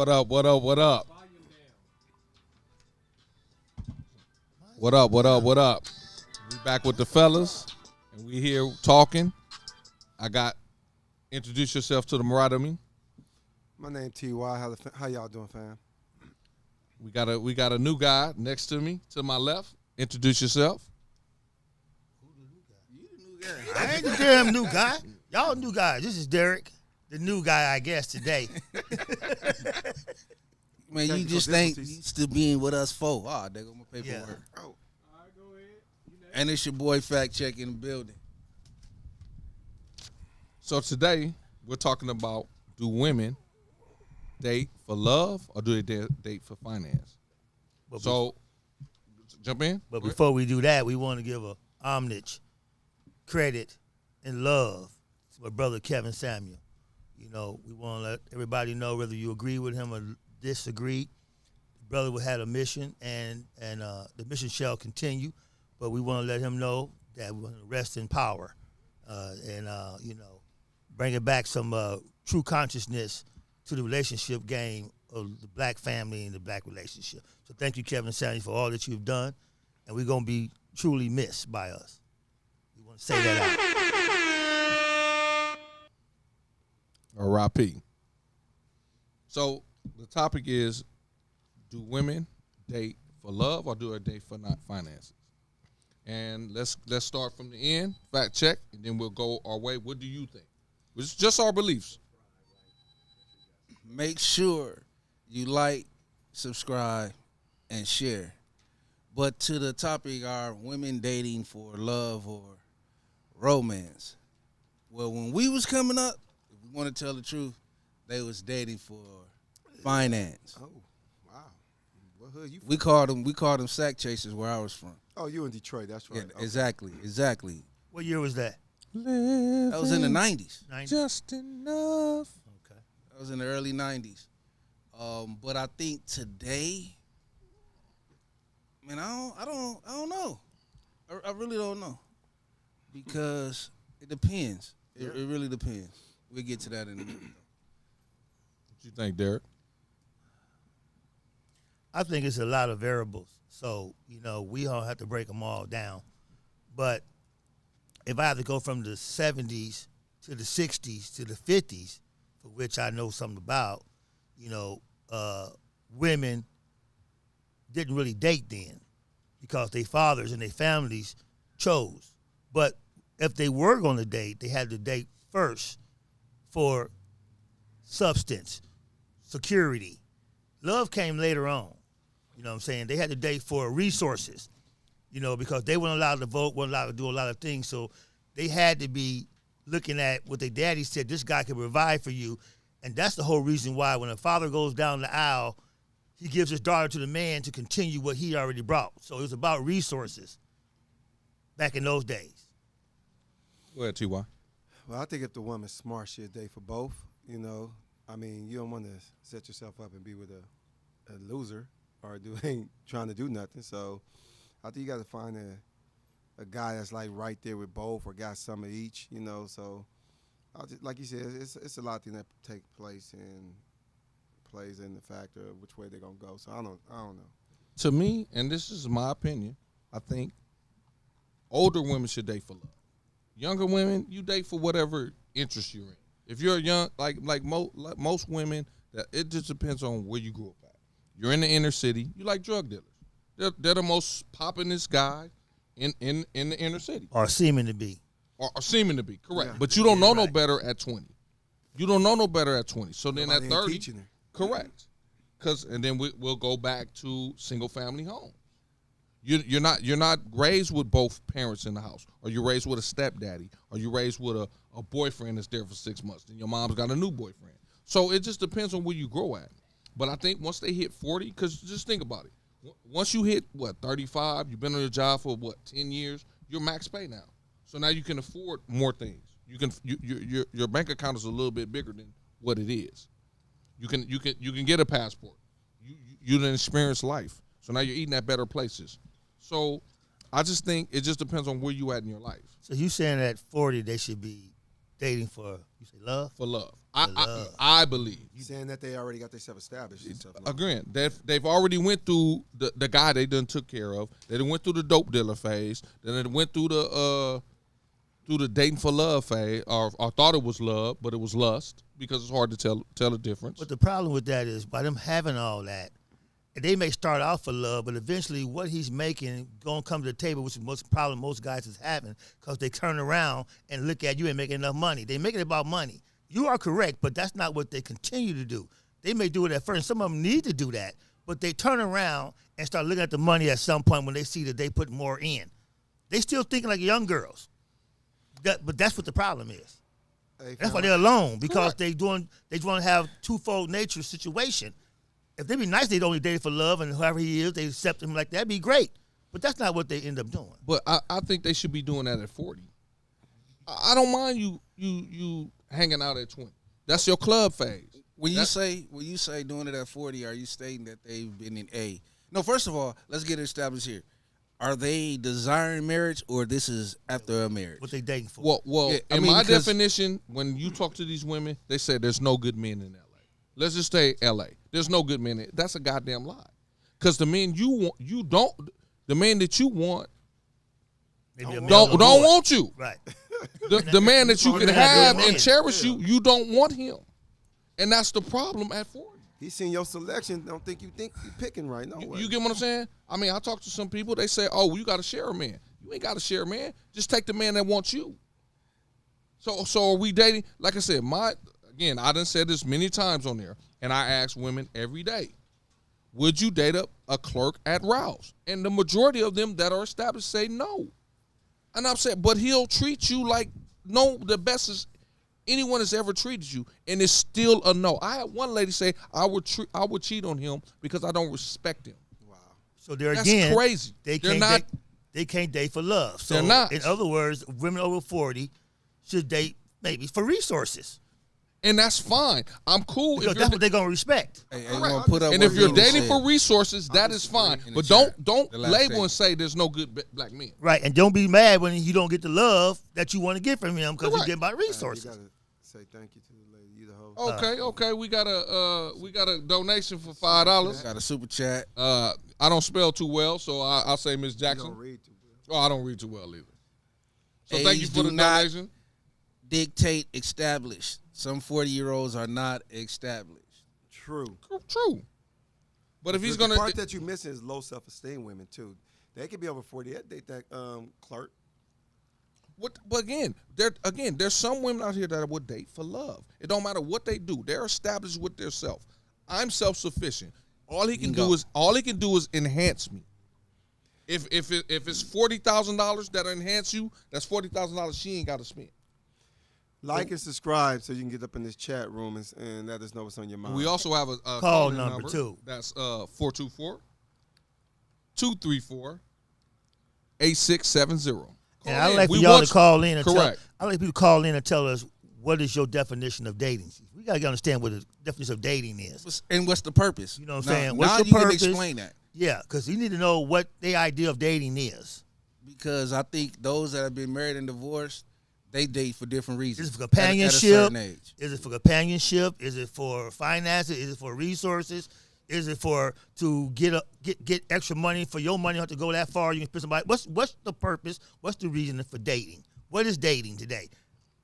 What up? What up? What up? What up? What up? What up? We back with the fellas, and we here talking. Introduce yourself to the Marauder. My name Ty. How y'all doing, fam? We got a new guy next to me, to my left. Introduce yourself. You the new guy. I ain't the damn new guy. Y'all new guys. This is Derrick, the new guy, I guess, today. Man, you just ain't used to being with us folk. Oh, there go my paperwork. Yeah. Oh. All right, go ahead. And it's your boy Fact Check in the building. So today we're talking about, do women date for love or do they date for finance? Jump in. But before we do that, we want to give a homage, credit, and love to my brother Kevin Samuel. You know, we want to let everybody know whether you agree with him or disagree. The brother had a mission, and the mission shall continue. But we want to let him know that we're going to rest in power, you know, bringing back some true consciousness to the relationship game of the black family and the black relationship. So thank you, Kevin Samuel, for all that you've done, and we're going to be truly missed by us. We want to say that out. R.I.P. So the topic is, do women date for love or do they date for not finances? And let's start from the end, fact check, and then we'll go our way. What do you think? It's just our beliefs. Make sure you like, subscribe, and share. But to the topic, are women dating for love or romance? Well, when we was coming up, if we want to tell the truth, they was dating for finance. Oh, wow. What hood you from? We called them sack chasers where I was from. Oh, you in Detroit. That's right. Yeah, Okay. exactly. What year was that? That was in the 90s. 90? Just enough. Okay. That was in the early 90s. But I think today, man, I don't know. I really don't know, because it depends. It really depends. We'll get to that in a minute. What you think, Derrick? I think it's a lot of variables. So, you know, we all have to break them all down. But if I have to go from the 70s to the 60s to the 50s, for which I know something about, you know, women didn't really date then because their fathers and their families chose. But if they were going to date, they had to date first for substance, security. Love came later on. You know what I'm saying? They had to date for resources, you know, because they weren't allowed to vote, weren't allowed to do a lot of things. So they had to be looking at what their daddy said, this guy can provide for you. And that's the whole reason why when a father goes down the aisle, he gives his daughter to the man to continue what he already brought. So it was about resources back in those days. Go ahead, T.Y. Well, I think if the woman's smart, she'll date for both. You know, I mean, you don't want to set yourself up and be with a loser or ain't trying to do nothing. So I think you got to find a guy that's like right there with both or got some of each, you know. So like you said, it's a lot of things that take place and plays in the factor of which way they're going to go. So I don't know. To me, and this is my opinion, I think older women should date for love. Younger women, you date for whatever interest you're in. If you're young, like most women, that it just depends on where you grew up at. You're in the inner city, you like drug dealers. They're the most poppin'est guy in the inner city. Or seeming to be. Or seeming to be, correct. Yeah. But you don't know no right. better at 20. You don't know no better at 20. So then Nobody at ain't 30, teaching her. correct. And then we'll go back to single family homes. You're not raised with both parents in the house, or you're raised with a stepdaddy, or you're raised with a boyfriend that's there for 6 months, then your mom's got a new boyfriend. So it just depends on where you grow at. But I think once they hit 40, because just think about it. Once you hit, 35, you've been on your job for, 10 years, you're max pay now. So now you can afford more things. Your bank account is a little bit bigger than what it is. You can get a passport. You done experience life. So now you're eating at better places. So I just think it just depends on where you at in your life. So you saying at 40 they should be dating for, you say love? For love. love. I believe. You saying that they already got themselves established and stuff. Again, they've already went through the guy they done took care of. They done went through the dope dealer phase. Then they went through the dating for love phase, or thought it was love, but it was lust, because it's hard to tell the difference. But the problem with that is, by them having all that, they may start off for love, but eventually what he's making gonna come to the table, which is most problem most guys is having, because they turn around and look at you and making enough money. They make it about money. You are correct, but that's not what they continue to do. They may do it at first, and some of them need to do that, but they turn around and start looking at the money at some point when they see that they put more in. They still thinking like young girls. But that's what the problem is. Hey, that's why they're alone, because they want to have twofold nature situation. If they be nice, they'd only date for love, and whoever he is, they accept him like that. That'd be great. But that's not what they end up doing. But I think they should be doing that at 40. I don't mind you hanging out at 20. That's your club phase. When you say doing it at 40, are you stating that they've been in A? No, first of all, let's get it established here. Are they desiring marriage, or this is after a marriage? What they dating for? Well, Yeah, in my definition, when you talk to these women, they say there's no good men in L.A. Let's just say L.A. There's no good men. That's a goddamn lie. Because the men the man that you want don't want you. Right. The man that you can Not have good and men. cherish you don't want him. And that's the problem at 40. He's seen your selection. Don't think you picking right. No way. You get what I'm saying? I mean, I talk to some people. They say, "Oh, well, you got to share a man." You ain't got to share a man. Just take the man that wants you. So are we dating? Like I said, again, I done said this many times on there, and I ask women every day, would you date a clerk at Rouse? And the majority of them that are established say no. And I'm saying, but he'll treat you like the best is anyone has ever treated you, and it's still a no. I had one lady say I would cheat on him because I don't respect him. Wow. So they're That's again crazy. They can't date for love. So They're not. In other words, women over 40 should date maybe for resources. And that's fine. I'm cool. Because that's what they're gonna respect. Hey, you gonna put up And what if you're Nene dating said. for resources, that is fine. in the But chat, don't the last label statement. and say there's no good black men. Right, and don't be mad when you don't get the love that you want to get from him because he's Correct. getting by You resources. gotta say thank you to the lady. You the host. Okay. We got a donation for $5. Got a super chat. I don't spell too well, so I'll say Miss You Jackson. don't read too well. Oh, I don't read too well either. So Age thank you for do the not donation. Dictate established. Some 40-year-olds are not established. True. True. But if he's The gonna, part that you missing is low self-esteem women too. They could be over 40. They date that clerk. but there's some women out here that would date for love. It don't matter what they do. They're established with their self. I'm self-sufficient. All he can do is enhance me. If it's $40,000 that enhance you, that's $40,000 she ain't got to spend. Like and subscribe so you can get up in this chat room and let us know what's on your mind. We also have a Call call number too. That's 424-234-8670. And I like for y'all to call in and people to call in and tell us what is your definition of dating. We gotta understand what the definition of dating is. And what's the purpose? You know what I'm saying? Now What's you your purpose? can explain that. Yeah, because you need to know what the idea of dating is. Because I think those that have been married and divorced, they date for different reasons. Is it for At a companionship? certain age. Is it for companionship? Is it for finances? Is it for resources? Is it for to get extra money for your money? You don't have to go that far. You can spend somebody. What's the purpose? What's the reason for dating? What is dating today?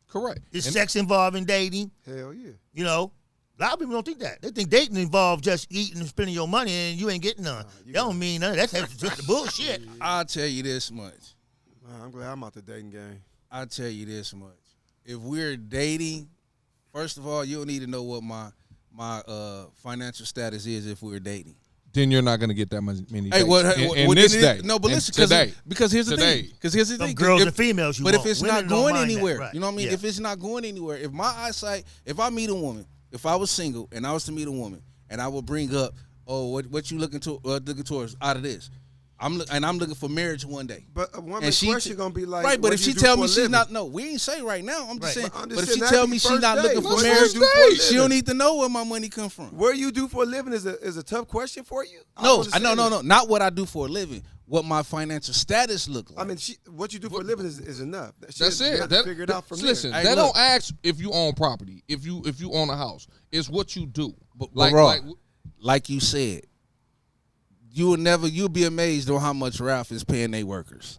Correct. Is sex involved in dating? Hell yeah. You know, a lot of people don't think that. They think dating involves just eating and spending your money and you ain't getting none. That don't mean none. That's just the bullshit. I'll tell you this much. I'm glad I'm out the dating game. I'll tell you this much. If we're dating, first of all, you don't need to know what my financial status is if we're dating. Then you're not going to get that many Hey, dates. In this day. No, but And listen, today. because here's the Today. thing. Because here's the Some thing. girls If- and females you But want. if it's Women not don't going mind that, anywhere, right. you know what I mean? Yeah. If it's not going anywhere, if my eyesight, if I meet a woman, if I was single and I was to meet a woman, and I would bring up, what you looking towards out of this? I'm looking for marriage one day. But a woman's And she question gonna be like, right, but what if do she you do tell for me a she's living? not, no, we ain't say right now. I'm just Right. saying. I'm But just if saying she that tell could me be she's first not date. looking for What's marriage, first do for a she living? don't need to know where my money come from. Where you do for a living is a tough question for you. No, not what I do for a living. what my financial status look like. I mean, what you do for a living is enough. That's it. You have to figure it out from listen, there. they don't ask if you own property, if you own a house. It's what you do. But like you said, you'll be amazed on how much Ralph is paying their workers.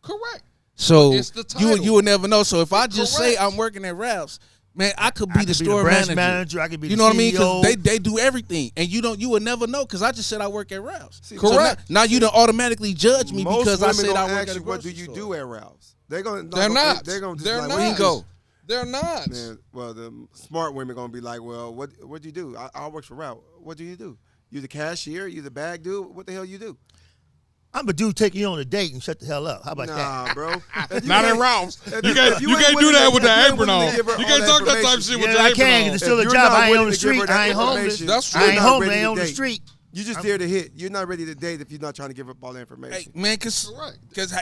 Correct. So it's the title. you will never know. So if I just Correct. say I'm working at Ralph's, man, I could be the store branch manager. I could be you the know CEO. what I mean? Because they do everything, and you will never know because I just said I work at Ralph's. See, correct. So now you don't automatically judge me Most because I women said gonna I work ask at a you, what do grocery you store. do at Ralph's? They're not. They're not. They're gonna just They're like, not. where you go? They're not. Man, well, the smart women gonna be like, well, what do you do? I work for Ralph. What do you do? You the cashier? You the bag dude? What the hell you do? I'm a dude taking you on a date and shut the hell up. How about that? Nah, bro. Not at Ralph's. You if can't you do ain't that willing with to- the if you ain't apron willing on. to You give her all can't that talk that type of information- shit with Yeah, the I apron can. on. It's still a If job. you're not I ain't willing on the to give her street. that I ain't homeless. information, That's you're true. I ain't not homeless. ready I ain't to on the date. street. You just there to hit. You're not ready to date if you're not trying to give up all the information. Hey, man, because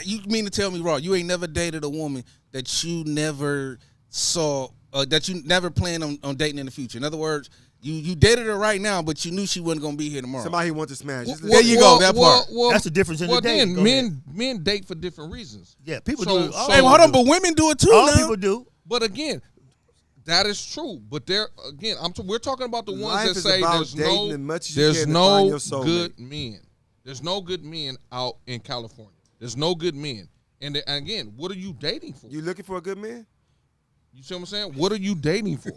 you mean to tell me, Raw, you ain't never dated a woman that you never saw, that you never planned on dating in the future. In other words, you dated her right now, but you knew she wasn't going to be here tomorrow. Somebody who wants to smash. Just There you go, that part. That's the difference in the date. then Go men date for different reasons. Yeah, people So- do. so- Hey, hold on, but women do it too All now. people do. But again, that is true. But we're talking about the ones Life that is say about there's dating no as much as you there's can to find no your soulmate. good men. There's no good men out in California. There's no good men. And again, what are you dating for? You looking for a good man? You see what I'm saying? What are you dating for?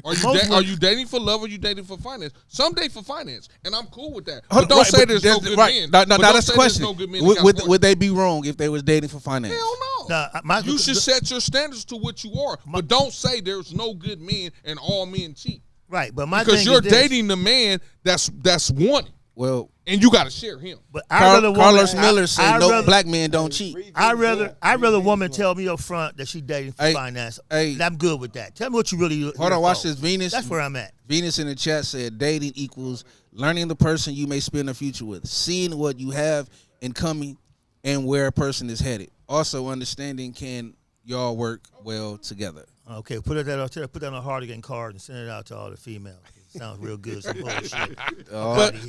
Are you dating for love or are you dating for finance? Some date for finance, and I'm cool with that. But don't say there's no good men. Now, But don't that's say the question. there's no good men in California. Would they be wrong if they was dating for finance? Hell no. Nah, You should set your standards to what you are, but don't say there's no good men and all men cheat. Right, but my Because thing you're is this. dating the man that's wanted, Well, and you got to share him. But I'd rather Carlos woman, Miller said no black men don't cheat. I'd rather a woman tell me up front that she dating for finance. Hey. And I'm good with that. Tell me what you really. Hold on, watch this. Venus. That's where I'm at. Venus in the chat said dating equals learning the person you may spend a future with, seeing what you have in common, and where a person is headed. Also, understanding can y'all work well together. Okay, put that on a Hardigan card and send it out to all the females. It sounds real good. Some bullshit.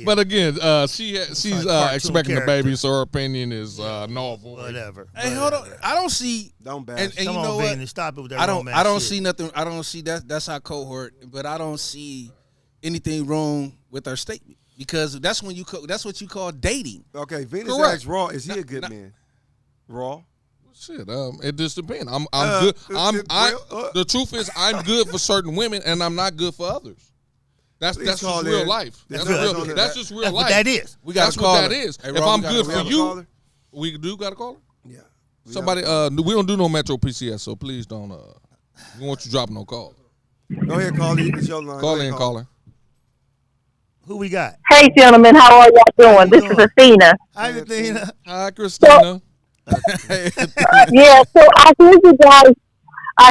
But again, she's cartoon expecting a character. baby, so her opinion is novel. Whatever. Hey, hold on. I don't see. Don't bash. And Come you on, know what? Venus, stop it with that I don't. romance I don't shit. see nothing. I don't see that. That's our cohort. But I don't see anything wrong with our statement because that's when that's what you call dating. Okay, Venus Correct. asked Raw, is he a good man? Raw? Shit, it just depends. I'm good. The truth is, I'm good for certain women, and I'm not good for others. That's Please just call real in. life. That's That's good. real. That's just real That's life. what that is. We got That's to call what that her. is. Hey, If Ron, I'm we gotta- good we for gotta you, call her? we do got to call her. Yeah. Somebody, we don't do no Metro PCS, so please don't. We don't want you dropping no call. Go ahead, call it. It's your line. Call Go ahead, in, call her. Who we got? Hey, gentlemen, how are y'all doing? This is Athena. Hi, Athena. Hi, Christina. Yeah, so I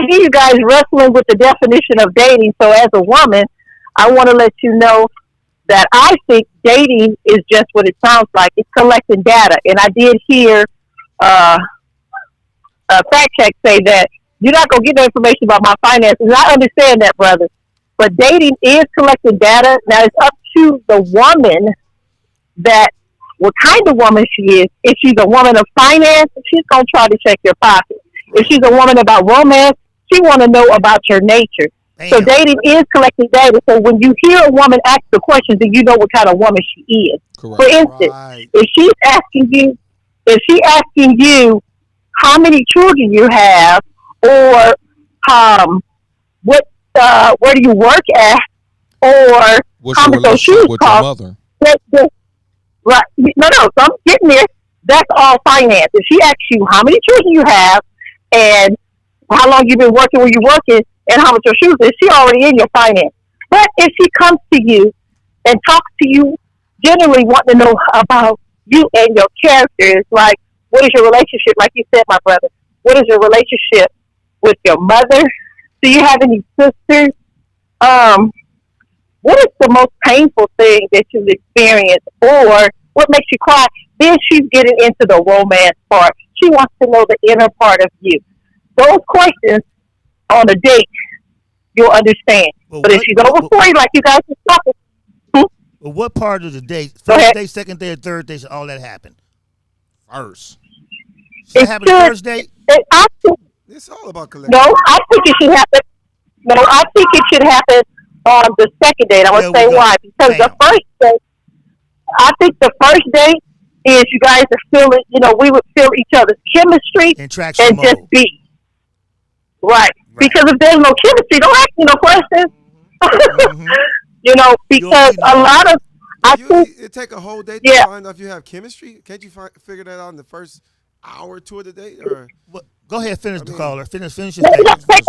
hear you guys wrestling with the definition of dating. So as a woman, I want to let you know that I think dating is just what it sounds like. It's collecting data. And I did hear a fact check say that you're not going to get no information about my finances. And I understand that, brother. But dating is collecting data. Now, it's up to the woman that what kind of woman she is. If she's a woman of finance, she's going to try to check your pocket. If she's a woman about romance, she want to know about your nature. So Damn. dating is collecting data. So when you hear a woman ask the questions, then you know what kind of woman she is. Correct. For instance, Right. if she's asking you how many children you have, or where do you work at, or What's how your much those shoes relationship with your cost, mother? right? No. So I'm getting there. That's all finance. If she asks you how many children you have, and how long you've been working where you're working, and how much your shoes is, she already in your finance. But if she comes to you and talks to you, generally wanting to know about you and your characters, like what is your relationship? Like you said, my brother, what is your relationship with your mother? Do you have any sisters? What is the most painful thing that you've experienced, or what makes you cry? Then she's getting into the romance part. She wants to know the inner part of you. Those questions on a date, you'll understand. Well, but if she's over 40, like you guys are talking, Well, what part of the date? Go First ahead. date, second date, third date, all that happened? First. Should It it happen the should. first date? I think, It's all about collecting. no, I think it should happen. No, I think it should happen on the second date. I'm There gonna we say go. why. Because the Bam. first date, I think the first date is you guys are feeling. You know, we would feel each other's chemistry In traction and just mode. be right. Right. Because if there's no chemistry, don't ask me no questions. Mhm. You know, because be a nice. lot of I Usually, think it take a whole day to Yeah. find out if you have chemistry. Can't you figure that out in the first hour or two of the date? Or What- Go ahead, finish the mean- caller. Finish your it statement. don't take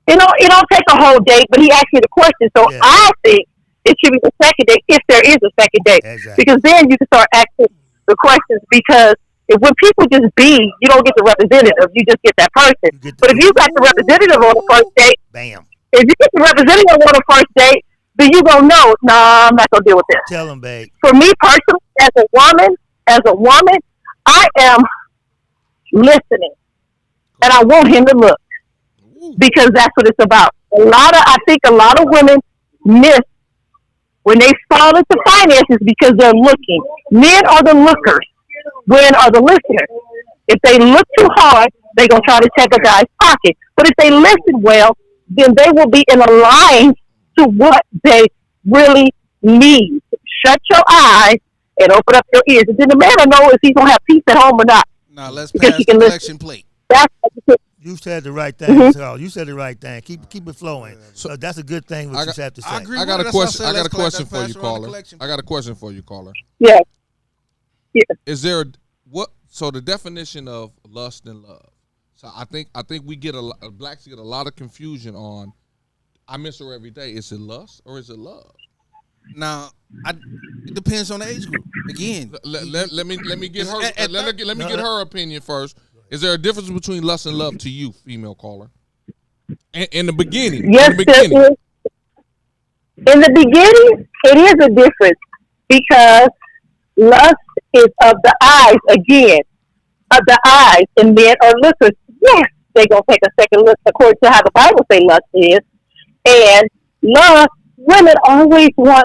it don't take a whole date, but he asked me the question. So Yeah. I think it should be the second date if there is a second date. Exactly. Because then you can start asking the questions because when people just be, you don't get the representative, you just get that person. You get the- But if you got the representative on the first date, Bam. if you get the representative on the first date, then you gonna know, nah, I'm not gonna deal with this. Tell him, babe. For me personally, as a woman, I am listening, and I want him to look because that's what it's about. I think a lot of women miss when they fall into finances because they're looking. Men are the lookers. Women are the listeners. If they look too hard, they're gonna try to check a guy's pocket. But if they listen well, then they will be in a line to what they really need. Shut your eyes and open up your ears. And then the man will know if he's going to have peace at home or not. Now let's Because pass you the can listen. collection plate. That's You said the right thing, Charles. You said the right thing. Keep it flowing. So that's a good thing. What I you got- have to say. I agree. I got a That's why I question. said I got a let's question pass for you, around the caller. collection I got a question for you, caller. yeah. Is there what? So the definition of lust and love. So I think we get blacks get a lot of confusion on. I miss her every day. Is it lust or is it love? Now, it depends on the age group. Again, Let me get her. At- Let me get her opinion first. Is there a difference between lust and love to you, female caller? In the beginning. Yes, in the there beginning. is. In the beginning, it is a difference because lust is of the eyes again. Of the eyes, and men are lookers. Yes, they're going to take a second look according to how the Bible say lust is. And love, women always want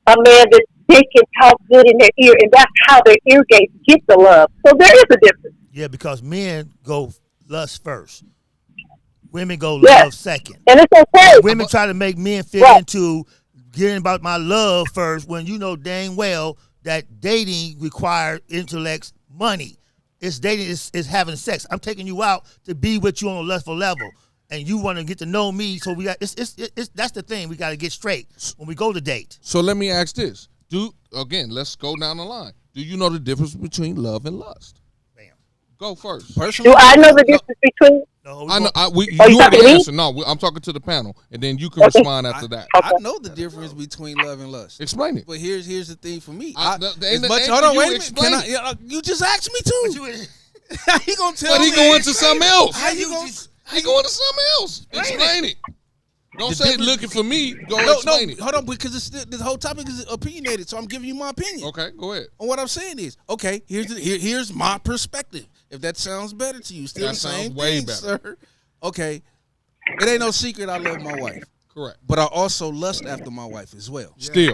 a man that they can talk good in their ear, and that's how their ear gates get the love. So there is a difference. Yeah, because men go lust first. Women go Yes. love second. And it's okay. Women try to make men fit Right. into getting about my love first when you know dang well that dating requires intellects, money. It's dating, it's having sex. I'm taking you out to be with you on a lustful level. And you want to get to know me, so we got it's that's the thing we got to get straight when we go to date. So let me ask this: let's go down the line. Do you know the difference between love and lust? Bam. Go first. personally, Do I know the difference between? No, I know. You Are you talking already to me? answered. No, I'm talking to the panel, and then you can Okay. respond after that. I know the difference between love and lust. Explain it. But here's the thing for me. Hold Hold on, wait a minute. Explain Can it. you just asked me to. How you gonna tell But me? he going to something else. How you gonna? He going to something else. Explain it. Don't The say difference- looking for me. Go No, explain it. hold on, because this whole topic is opinionated, so I'm giving you my opinion. Okay, go ahead. And what I'm saying is, okay, here's my perspective. If that sounds better to you, still That the sounds same way thing, better. sir. Okay, it ain't no secret I love my wife, Correct. but I also lust after my wife as well. Still.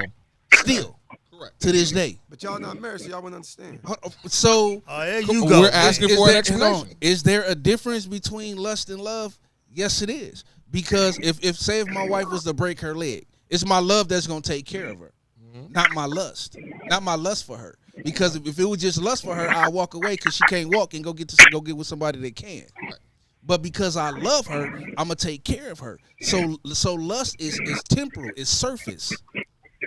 Still, Correct. to this day. but y'all not married, so y'all wouldn't understand. So Oh, there you go. We're asking for an explanation. Is there a difference between lust and love? Yes, it is. Because if my wife was to break her leg, it's my love that's gonna take care of her, not my lust for her. Because if it was just lust for her, I'd walk away because she can't walk and go get with somebody that can. But because I love her, I'm gonna take care of her. So lust is temporal, it's surface.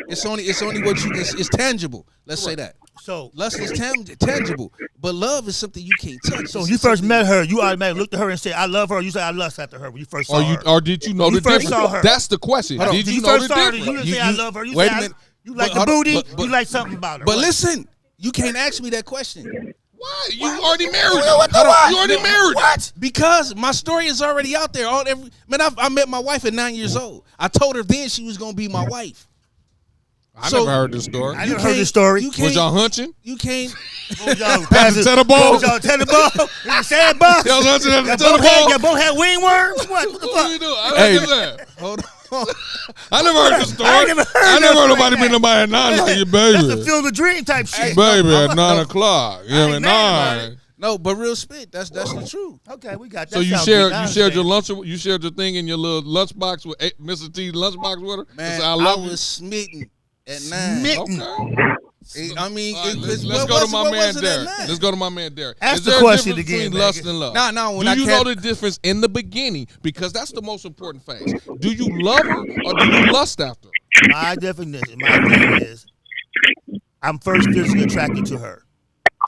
It's only what you it's tangible. Let's say that. So Lust is tangible, but love is something you can't touch. So It's when you first something- met her, you automatically looked at her and said, "I love her." You said, "I lust after her." When you first saw her, Or did you know You the first difference? saw her. That's the question. Hold on. Did Did you you know first the saw her? difference? You didn't say, "I love her." You wait said, a minute. "You like But the hold on, booty." but- You like something about her. But What? listen, you can't ask me that question. Why? You already married. What the Hold on. what? You already married. What? Because my story is already out there. I met my wife at 9 years old. I told her then she was gonna be my wife. I So- never heard this story. I You never heard can't- this story. You can't, Was y'all hunching? You can't. Y'all pass it. Tell the ball. Y'all tell the ball. You said bus. Y'all hunching at the Y'all tell the both had- ball. y'all both had wingworms. What the What fuck? you do? I Hey. don't do that. Hold I never heard the story. I never heard nobody like been that. nobody at 9 like your baby. That's the Field of Dream type shit. Baby at 9 o'clock. You know, at 9. No, but real spit. That's the truth. Okay, we got that. So you sounds shared good. I you shared your understand. lunch, you shared your thing in your little lunchbox with Mr. T lunchbox with her. Man, I I love was smitten at 9. Smitten. Okay. I mean, All right, let's what go to was- my what man was it at Derrick. 9? Let's go to my man Derrick. Ask Is the there a question difference again, between man. lust and love? No, when do I you kept- know the difference in the beginning? Because that's the most important phase. Do you love her or do you lust after her? My definition, my thing is, I'm first physically attracted to her.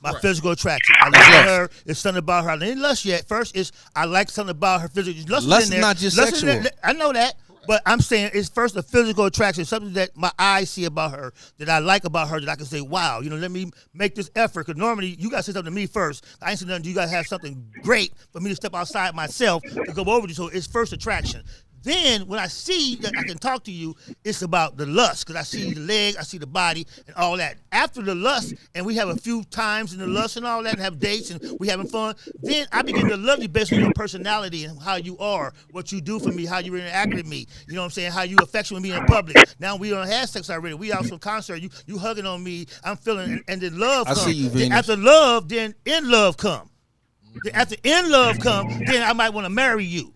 My physical attraction. I like her. There's something about her. I didn't lust yet. First is I like something about her physical. Lust Lust in is there. not just Lust is sexual. there. I know that. But I'm saying it's first a physical attraction, something that my eyes see about her, that I like about her, that I can say, wow, let me make this effort. Because normally you got to say something to me first. I ain't saying nothing. You got to have something great for me to step outside myself to go over to you. So it's first attraction. Then when I see that I can talk to you, it's about the lust because I see the leg, I see the body, and all that. After the lust, and we have a few times in the lust and all that, and have dates, and we having fun, then I begin to love you based on your personality and how you are, what you do for me, how you interact with me. You know what I'm saying? How you affection with me in public. Now we don't have sex already. We out some concert. You hugging on me. I'm feeling, and then love comes. I see you, Then Venus. after love, then in love come. Then after in love come, then I might want to marry you.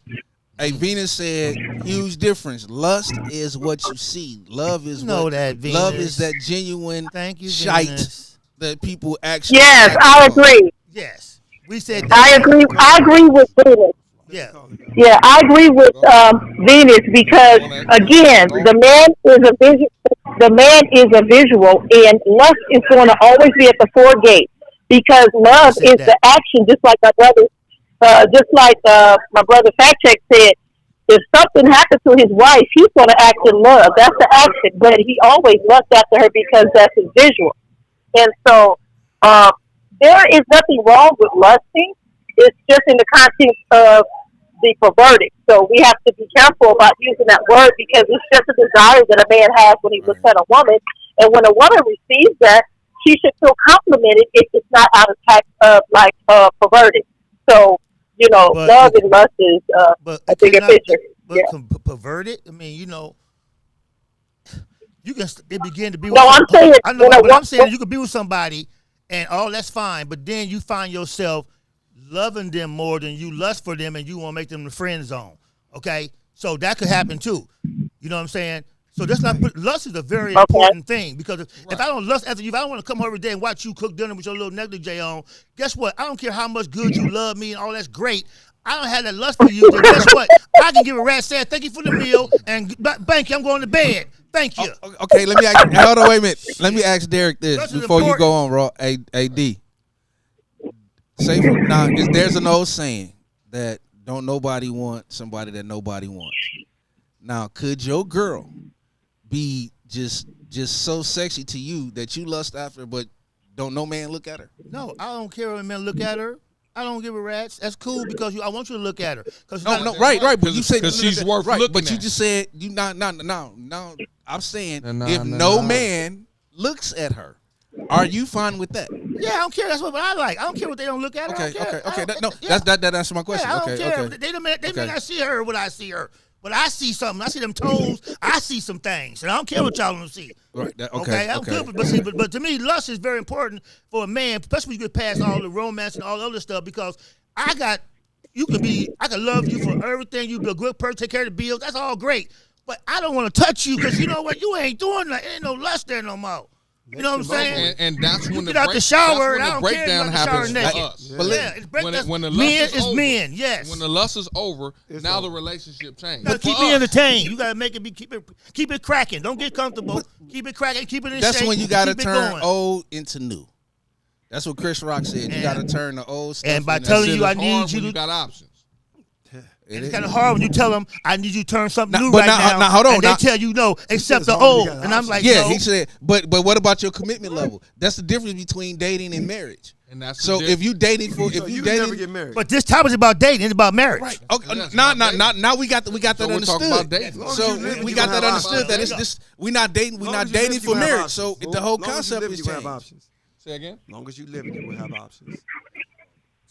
Hey, Venus said, huge difference. Lust is what you see. Love is Know that, Venus. Love is that genuine Thank you, shite Venus. that people actually. Yes, act I on. agree. Yes, we said I that. agree. I agree with Venus. Yeah, Yeah, I agree with Venus because again, the man is a visual, and lust is going to always be at the foregate because love said is that. the action. Just like my brother Fact Check said, if something happens to his wife, he's going to act in love. That's the action, but he always lusts after her because that's his visual. And so, there is nothing wrong with lusting. It's just in the context of the perverted. So we have to be careful about using that word because it's just a desire that a man has when he looks at a woman. And when a woman receives that, she should feel complimented if it's not out of tact of perverted. So, But love and lust is but a bigger picture. But Yeah. perverted. I mean, you can. It begin to be. No, with I'm saying I know, when but I I'm saying want- you could be with somebody, and that's fine. But then you find yourself loving them more than you lust for them, and you want to make them the friend zone. Okay, so that could happen too. You know what I'm saying? So that's not lust is a very important thing because if I don't lust after you, if I don't want to come home every day and watch you cook dinner with your little negligee on, guess what? I don't care how much good you love me and all that's great. I don't have that lust for you. Then guess what? I can give a rat said thank you for the meal and thank you. I'm going to bed. Thank you. Okay, let me ask. Hold on, wait a minute. Let me ask Derrick this This is before you go important. on, Raw. AD. Say now, there's an old saying that don't nobody want somebody that nobody wants. Now, could your girl be just so sexy to you that you lust after, but don't no man look at her? No, I don't care if a man look at her. I don't give a rat's. That's cool because I want you to look at her. No, right. But you said 'cause she's worth right, looking but you at. just said you not. I'm saying No, if no man looks at her, are you fine with that? Yeah, I don't care. That's what I like. I don't care what they don't look at her. I Okay, don't care. okay. I don't- No, yeah. that answers my question. Yeah, I don't Okay, care. okay. They may Okay. not see her what I see her. But I see something. I see them toes. I see some things. And I don't care what y'all don't see. Right. Okay, I'm good. But to me, lust is very important for a man, especially when you get past all the romance and all the other stuff, because I can love you for everything. You be a good person, take care of the bills. That's all great. But I don't want to touch you because you know what? You ain't doing that. Ain't no lust there no more. You know what I'm saying? And that's when the get out the shower, and I don't care if you breakdown out the shower happens for naked. us. But Yeah, it's When the lust men is is over, men. Yes. When the lust is over, It's now over. the relationship changes. You gotta keep For me us. entertained. You gotta make it be keep it cracking. Don't get comfortable. Keep it cracking. Keep it in That's shape. when you got to keep it turn going. old into new. That's what Chris Rock said. You got to turn the old stuff. And by into telling Shit you is I need hard you when to- you got options. It's kind of hard when you tell them I need you to turn something Now- new but right now- now. now, hold on, And now- they tell you no, except it's the hard when you old. got And I'm options. like, Yeah, no. he said, but what about your commitment level? That's the difference between dating and marriage. And that's the So difference. if you dating for, So if you you can never dating, get married. But this topic is about dating. It's about marriage. right? Okay, That's now about dating. we got So that we're understood. talking about dating. As long as So you live, we you got gonna that have understood. That options. it's this. We're not dating. We're Long not as you live, dating you for gonna have marriage. So options. the whole Long as you concept live, is you gonna have changed. options. Say again. Long as you live, you will have options.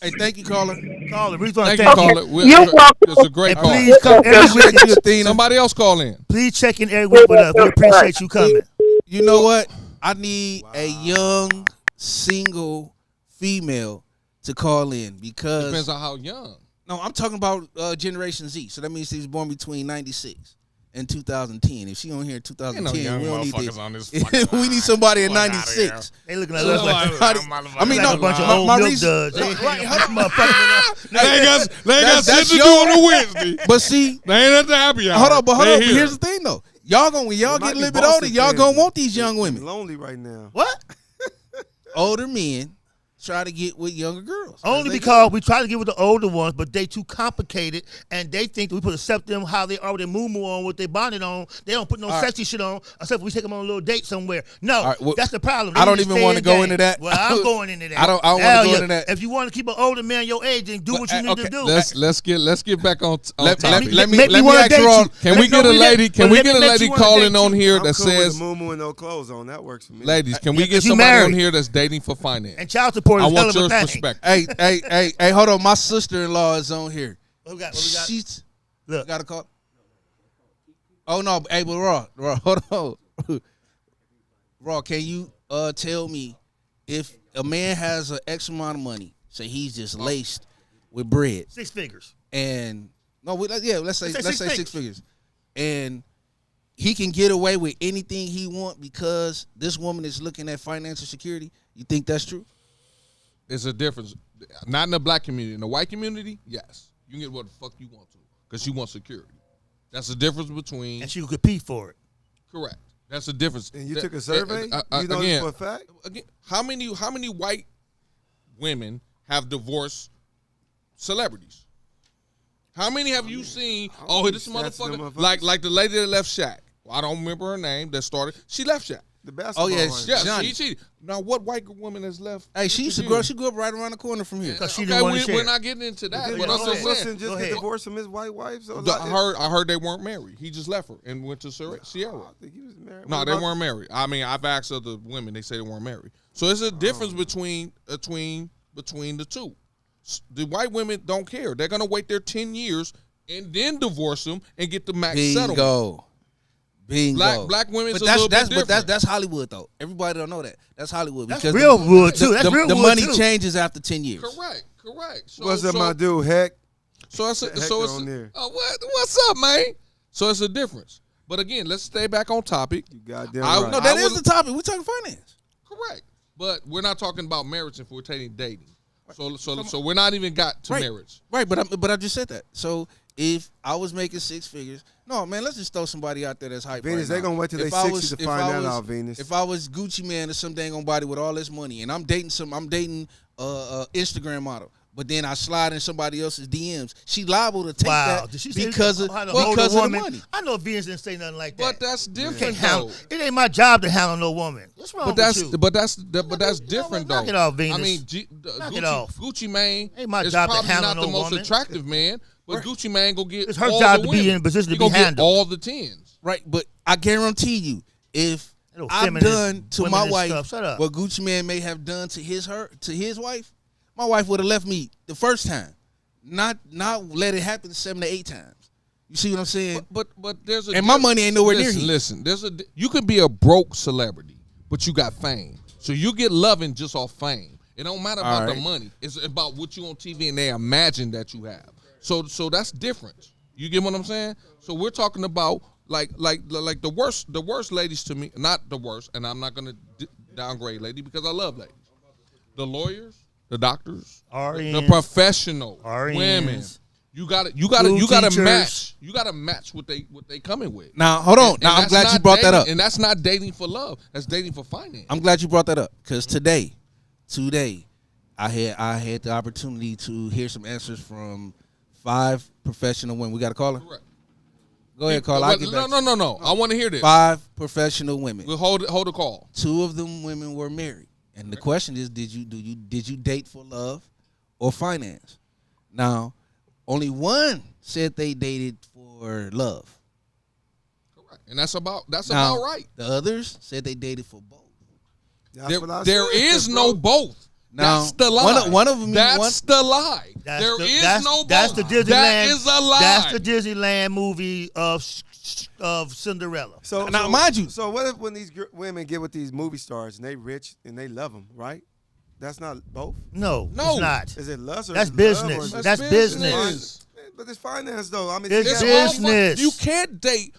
Hey, thank you, caller. Caller, we want Thank to you, thank caller. you. You're welcome. It's a great And call. please come every Appreciate week. you, Athena. Somebody else call in. Please check in every week with us. We appreciate you coming. You know what? I need a young, single female to call in because Depends on how young. no, I'm talking about Generation Z. So that means she's born between 96 and 2010. If she on here in 2010, young we don't need motherfuckers to. on this fucking we need somebody in 96. They looking at us like I mean, like no, a bunch of my, old my milk reason, duds. They right, this hold on. motherfucker. They ain't got that's shit to do your- on a Wednesday. But see, They ain't at the happy hour. hold on, but hold They on. But here. here's the thing, though. Y'all gonna when y'all They get a might little be bit older, Boston y'all fans. gonna want these They're young women. lonely right now. What? Older men try to get with younger girls. Only because we try to get with the older ones, but they too complicated, and they think that we put accept them how they are with their moo on, what they bonded on. They don't put no sexy shit on, except we take them on a little date somewhere. No, All right, well, that's the problem. I don't even want to go into that. Well, I'm going into that. I don't want Hell to go yeah. into that. If you want to keep an older man your age, then do what you need okay, to do. Let's get back on Let topic. me Make me wanna ask date you all. you. Can we get a lady? Can we get a lady calling on here I'm that cool says, with a moo and no clothes on. That works for me. ladies, can we Yeah, get 'cause you somebody on married. here that's dating for finance? And child support I is hell want of a your thing. perspective. Hey, hold on. My sister-in-law is on here. What we got? What we got? She's Look. got a call. Oh no, hey, but Raw, hold on. Raw, can you tell me if a man has an X amount of money, say he's just laced with bread, 6 figures. and no, let's say Let's say 6 figures, and he can get away with anything he want because this woman is looking at financial security. You think that's true? It's a difference. Not in the black community. In the white community, yes. You can get what the fuck you want to because you want security. That's the difference between. And she could compete for it. Correct. That's the difference. And you took a survey? You know again, this for a fact? Again, how many white women have divorced celebrities? How many have you seen? Oh, this That's them motherfucker, motherfuckers. like the lady that left Shaq. Well, I don't remember her name. That started. She left Shaq. The basketball yeah, one. Yeah, Johnny. she cheated. Now, what white woman has left? Hey, she used to grow. She grew up right around the corner from here. 'Cause she Okay, didn't want to share. we're not getting into that. Did But I'm Russell just Wilson saying. just Go get ahead. divorced from his white wife? So I heard they weren't married. He just left her and went to Sierra. I think he was married. No, What they about- weren't married. I mean, I've asked other women; they say they weren't married. So it's a difference between the two. The white women don't care; they're gonna wait their 10 years and then divorce them and get the max settlement. Bingo. Black women is But a little bit but different. that's Hollywood though. Everybody don't know that. That's Hollywood That's because real wood, too. That's real the wood, money too. changes after 10 years. Correct. So, What's up, so, my dude? Heck. So it's Hector so it's on there. what's up, man? So it's a difference. But again, let's stay back on topic. You goddamn I- right. No, that I is was- the topic. We're talking finance. Correct. But we're not talking about marriage if we're taking dating. So we're not even got to Right. marriage. Right, but I just said that. So if I was making 6 figures, no man, let's just throw somebody out there that's hype. Venus, right they now. gonna wait till If they I 60 was- to if find I that was- out, Venus. If I was Gucci man or some dang on body with all this money, and I'm dating Instagram model, but then I slide in somebody else's DMs, she liable to take Wow. that Did she say because of how to hold a the woman? money. I know Venus didn't say nothing like that. But that's Can't different handle. though. It ain't my job to handle no woman. What's wrong But that's with you? but that's different though. Knock it off, Venus. I mean, Knock it off. Gucci Mane Ain't my is job to probably handle not the no most woman. attractive man, but Gucci Mane go get It's her all job the to be women. in a position to He be gonna get handled. all the 10s. Right, but I guarantee you, if Little I've feminist done to women my and wife stuff. Shut up. what Gucci Man may have done to his wife, my wife would have left me the first time, not let it happen 7 to 8 times. You see what I'm saying? But there's a And my money ain't nowhere near listen, here. Listen, you could be a broke celebrity, but you got fame. So you get loving just off fame. It don't matter about the right. money. It's about what you on TV and they imagine that you have. So that's different. You get what I'm saying? So we're talking about like the worst ladies to me, not the worst, and I'm not gonna downgrade lady because I love ladies. The lawyers, the doctors, the RNs, professional RNs, women. You gotta teachers. match. You gotta match what they coming with. Now, hold on. And Now, I'm that's glad you not brought that dating- up. And that's not dating for love. That's dating for finance. I'm glad you brought that up because today, I had the opportunity to hear some answers from 5 professional women. We got a caller? Correct. Go ahead, caller. I'll get back to you. No. I want to hear this. 5 professional women. We'll hold the call. 2 of them women were married, and the question is, did you date for love or finance? Now, only one said they dated for love. Correct. And that's about Now, right. The others said they dated for both. That's what I There said, is bro. no both. Now, That's the lie. one of them. That's the lie. That's There the- is that's- no That's both. the Disneyland. That is a lie. That's the Disneyland movie of Cinderella. So Now, mind you- So what if when these women get with these movie stars and they rich and they love them, right? That's not both. No, No. it's not. Is it lust or That's love business. or- That's business. But it's finance though. I mean, It's she- business. You can't date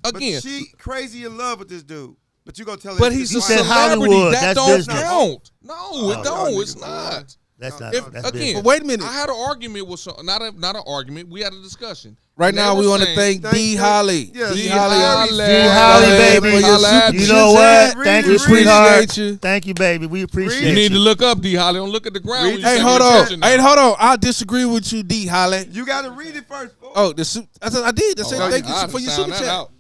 But again. she crazy in love with this dude. But you gonna tell her? But it's he's a You said celebrity. Hollywood. That That's don't business. count. No, it Oh, don't. y'all It's niggas, not. That's not. If, That's again, business. But wait a minute. I had an argument with some, not an argument. We had a discussion. Right And they now, were we want to saying- thank D. Holly. Yeah, D. D. Holly. Holly. D. Holly, baby. For your Holla at super me. You know what? chat. Thank Read you, it, sweetheart. appreciate you. Thank you, baby. We appreciate You need you. to look up D. Holly. Don't look at the ground. when you Hey, say hold your on. attention now. Hey, hold on. I disagree with you, D. Holly. You gotta read it first. Fool. Oh, I said I did. I said Oh, thank I you for your found super that chat. out.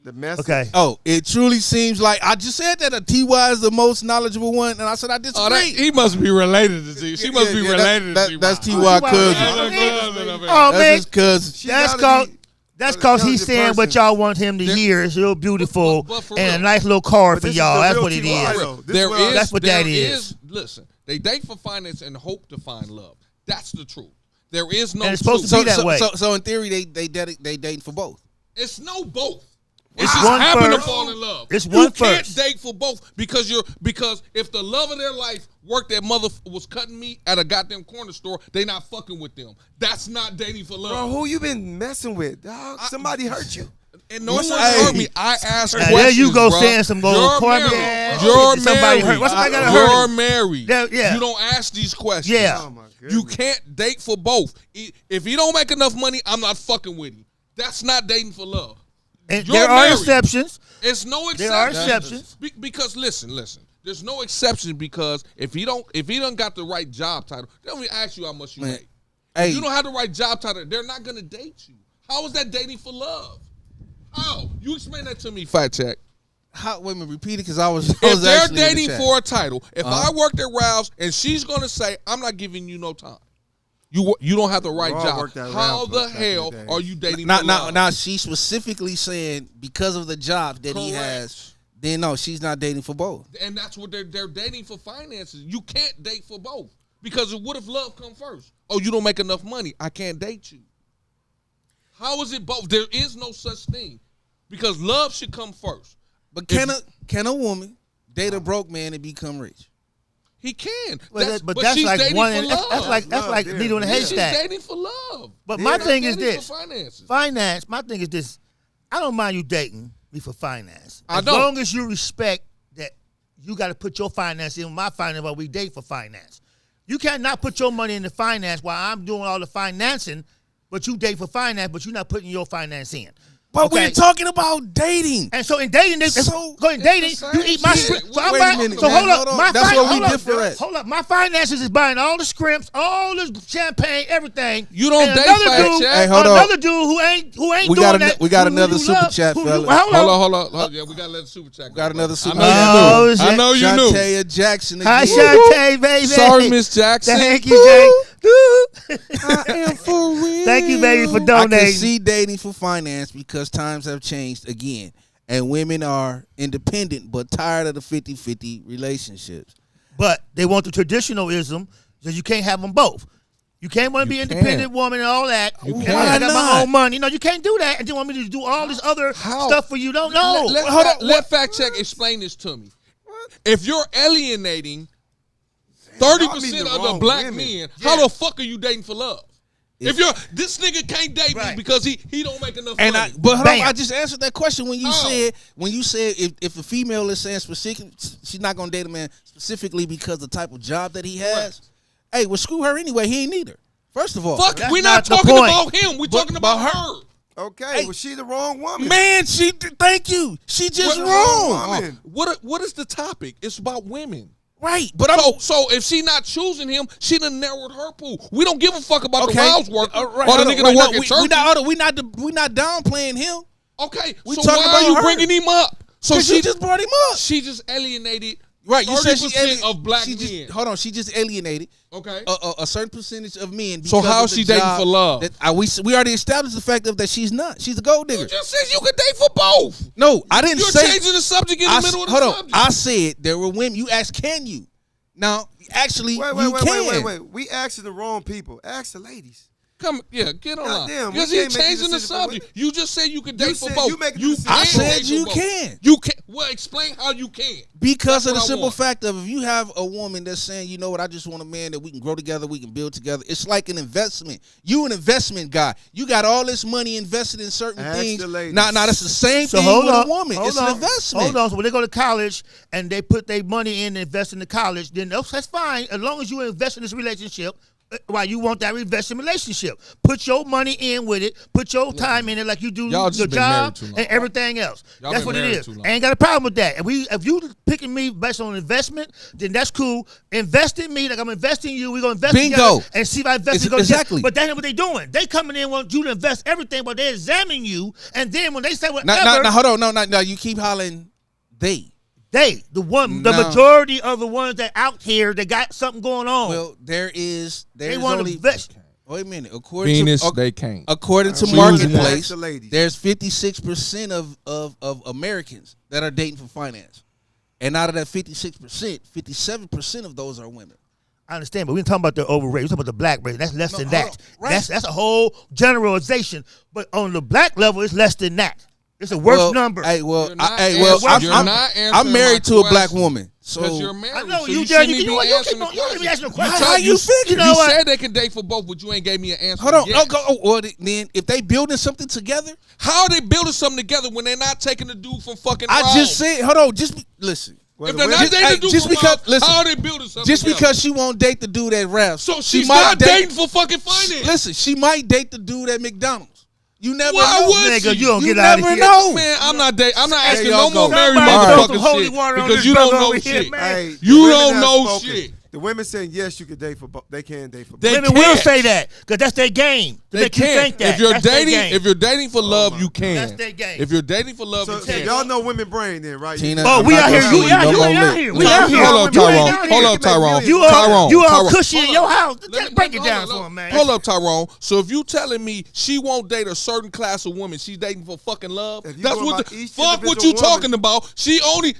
The message. Okay. Oh, it truly seems like I just said that a TY is the most knowledgeable one, and I said I disagree. Oh, he must be related to Z. She must be related to Z. That's TY Oh, cousin. Oh, That's man. his cousin. She That's gotta cause be that's a cause he's intelligent saying what person. y'all want him to hear. It's real beautiful but for and a real. nice little card But for this is y'all. the That's real what it TY, is. though. This There is what I- is. That's what there that is. Listen, they date for finance and hope to find love. That's the truth. There is no And it's supposed truth. to be that way. So in theory, they dating for both. It's no both. It's It's just one happen to first. fall in love. It's you one can't first. date for both because if the love of their life worked that mother was cutting meat at a goddamn corner store, they not fucking with them. That's not dating for love. Bro, who you been messing with, dog? Somebody hurt you. And no one Hey. hurt me. I asked Now, questions, there you go bruh. saying some gold You're corny married. ass You're shit that somebody married. hurt. What's somebody gotta You're hurt? married. Yeah. You don't ask these questions. Yeah. Oh my You goodness. can't date for both. If he don't make enough money, I'm not fucking with him. That's not dating for love. And You're there are married. exceptions. It's no exception. There are exceptions. Because listen. There's no exception because if he don't got the right job title, they don't even ask you how much you Man. make. Hey, If you don't have the right job title, they're not gonna date you. How is that dating for love? How? You explain that to me, Fat Check. wait a minute, repeat it because I was If they're actually in the dating chat. for a title, if I worked at Ralph's and she's gonna say, I'm not giving you no time. You don't have the right Raw job. worked at How Ralph's the back in hell the day. are you dating Now, for now, love? now, she's specifically saying because of the job that he Correct. has. Then no, she's not dating for both. And that's what they're dating for finances. You can't date for both. Because what if love come first? Oh, you don't make enough money. I can't date you. How is it both? There is no such thing. Because love should come first. But can a woman date a broke man and become rich? He can. But but that's she's like dating one. for love. That's Love, like yeah. needle in a Yeah, She's haystack. dating for love. But Yeah. my Not thing is Dating this: for finances. finance. My thing is this: I don't mind you dating me for finance, I as don't. long as you respect that you got to put your finance in my finance while we date for finance. You cannot put your money in the finance while I'm doing all the financing, but you date for finance, but you're not putting your finance in. But Okay? we're talking about dating. And so in dating, So, go in dating, it's the you same eat my shit. script. So Wait I'm a buying, minute, so man. hold Hold up, on. my That's fin- where we hold up, differ at. Hold up, my finances is buying all the scrimps, all the champagne, everything. You don't And date another Fat dude, Check. Hey, hold on. another dude who ain't We doing got that. we got who another you super love, chat, who- fella. Hold on. Yeah, we got to let the super chat go. Got another I super know chat. Oh, you knew. I know you knew. Shantae Jackson again. Hi, Shantae, baby. Sorry, Miss Jackson. Thank you, Jake. I am for real. Thank you, baby, for I can donating. see dating for finance because times have changed again. And women are independent but tired of the 50-50 relationships. But they want the traditionalism that you can't have them both. You can't want to be You an independent can't. woman and all that. You And can't. I got Why my not? own money. No, you can't do that. And you want me to do all this other How? stuff for you. Don't know. Let Fact Check explain this to me. If you're alienating 30% the of the wrong black women. men, how the fuck are you dating for love? If you're this nigga can't date me Right. because he don't make enough And money. but hold on, Bam. I just answered that question when you Oh. said if a female is saying specific, she's not gonna date a man specifically because the type of job that he has. Hey, well screw her anyway. He ain't need her. First of all, Fuck, That's we're not not the talking point. about him. We're talking about her. Okay, well, she the wrong woman. man, thank you. She just What- wrong. Woman. What is the topic? It's about women. Right, but I'm So if she not choosing him, she done narrowed her pool. We don't give a fuck about the okay. Rouse work Right, or the hold on, nigga right, that work no, at church. we not downplaying him. Okay, We so talking why about are you her. bringing him up? So So she just brought him up. she just alienated Right, you said she 30% of black she just, men. Hold on, she just alienated Okay. a certain percentage of men. So because how of is the she dating job for love? That we already established the fact of that she's not. She's a gold digger. You just said you could date for both. No, I didn't You're say. changing the subject in the middle of the hold on. subject. I said there were women. You asked, can you? Now, actually, Wait. We asking the wrong people. Ask the ladies. Come, get on Goddamn, because we you're can't make a changing the decision for subject. You just said you could date for said both. you making the You decision. I can't said date you for both. can. You can. Well, explain how you can. Because of the That's what I simple want. fact of if you have a woman that's saying, you know what, I just want a man that we can grow together, we can build together. It's like an investment. You an investment guy. You got all this money invested in certain Ask things. the ladies. Now that's the same So thing hold with on, a woman. hold It's on, an investment. Hold on. So when they go to college and they put their money in and invest in the college, then that's fine as long as you invest in this relationship. Why you want that investing relationship? Put your money in with it. Put your time in it, like you do Y'all just your been married job too long. and everything else. Y'all That's been what it married is. too long. I ain't got a problem with that. If you picking me based on investment, then that's cool. Invest in me, like I'm investing in you. We're gonna invest Bingo. together and see if I invest in Exactly. But that ain't what they doing. They coming in want you to invest everything, but they examine you, and then when they say whatever, Now, hold on. No, you keep hollering they. the No. majority of the ones that out here, they got something going on. Well, there's they want only. to invest. Wait a minute. According Venus, to they can't. according to Choose Marketplace, Ask the ladies. there's 56% of Americans that are dating for finance, and out of that 56%, 57% of those are women. I understand, but we're talking about the overrated. We're talking about the black race. That's less than hold that. on. Right. That's a whole generalization. But on the black level, it's less than that. It's a worse number. Hey, well, You're not I'm answering married my to a black question. woman, so Because you're married. I know so you you done. shouldn't You be know what? You answering keep the on. You don't even question. ask no question. How you figure? You know You what? said they can date for both, but you ain't gave me an answer. Hold on. yet. Well, then if they building something together, How are they building something together when they're not taking the dude from fucking I Raul? just said, hold on, listen. If they're not dating the dude just from because, Raul, listen, how are they building something just together? because she won't date the dude at Ralph's, So she she's might not date- dating for fucking finance. Listen, she might date the dude at McDonald's. You never Why know. would Nigga, she? you don't You get out of never here. know. Man, I'm not dating. I'm not There asking y'all no more go. married Somebody throw some motherfucking holy shit water on because this you don't brother know over here, shit. man. Hey, You the women don't have know spoken. shit. The women saying yes, you could date for both. They can date for both. They Women will can't. say that because that's their game. To They make you can't. think that. If you're That's their dating, game. if you're dating for love, you can. That's their game. If you're dating for love, So, you so can. y'all know women brain then, right? Tina, Oh, I'm we not out here. gonna You see out no here. more We out lip. here. We out here. Hold up, You ain't Tyrone. out Hold here. up, Tyrone. You all Tyrone. cushy in your house. Let me- Break it hold down up, for look. him, man. Hold up, Tyrone. So if you telling me she won't date a certain class of women, she's dating for fucking love. If you That's go what by the each fuck what individual you woman- talking about.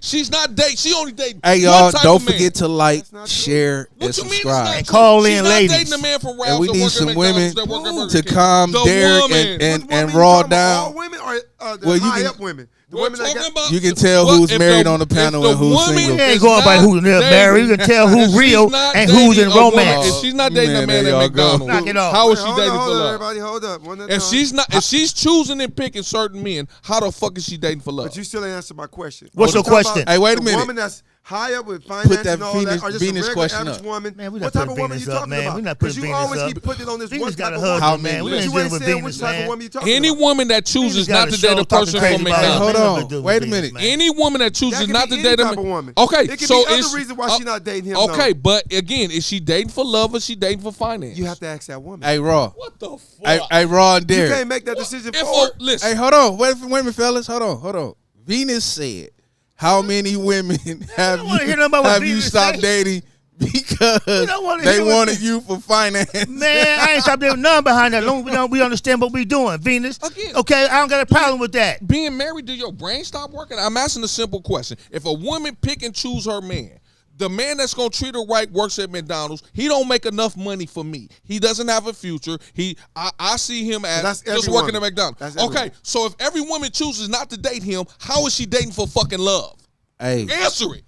She's not dating. She only dating. Hey, one y'all, type don't of man. forget to like, That's not true. share, What and you mean it's subscribe. not And true? call She's in not ladies. dating a man from Ralph's And we that need work at some McDonald's, women that work at Burger to King. calm The Derrick woman. and Which women you Raw talking about? All down. women or the Well, you high can- up women? The We're women that talking got. about You can tell what who's if married on the panel if and who's woman single. We ain't is going by not who they're dating- married. We can tell if who's she's real not and who's dating in a woman- romance. If she's not dating Man, a man there at y'all go. McDonald's, Knock it off. how is she Hold dating on, for hold on, love? everybody, hold up. One at a If time. she's not, if she's choosing and picking certain men, how the fuck is she dating for love? But you still ain't answered my question. What's Are we your talking question? about Hey, wait a the minute. woman that's high up with finance that and all Venus- that, or just Venus a regular question average up. woman? Man, we What not type putting of woman Venus you up, talking man. about? We not Because putting you Venus always up. keep putting it on this Venus one got type a of husband, woman. man. We But ain't you dealing ain't with saying Venus, which type man. of woman you talking Any about. woman that Venus chooses got not a to show date a talking person crazy from about McDonald's. Hold Venus. on. Nothing to do with Wait a Venus, minute. man. Any woman that chooses That could not be to any date a type of man. woman. Okay, It could so be is other reason why she not dating him. okay, though. but again, is she dating for love or is she dating for finance? You have to ask that woman. Hey, Raw. What the fuck? Hey, Raw and You Derrick. can't make that decision If for her. listen, Hey, hold on. Wait a minute, fellas. Hold on. Venus said, how many women have don't wanna hear nothing about what have you Venus stopped say. dating because don't wanna they hear what wanted the- you for finance? Man, I ain't stopped doing nothing behind that. Long as we understand what we doing, Venus. Again. Okay, I don't got a problem with that. being married, do your brain stop working? I'm asking a simple question. If a woman pick and choose her man, the man that's gonna treat her right works at McDonald's. He don't make enough money for me. He doesn't have a future. I see him as That's just every working woman. at McDonald's. That's every Okay, woman. so if every woman chooses not to date him, how is she dating for fucking love? Hey, Answer it.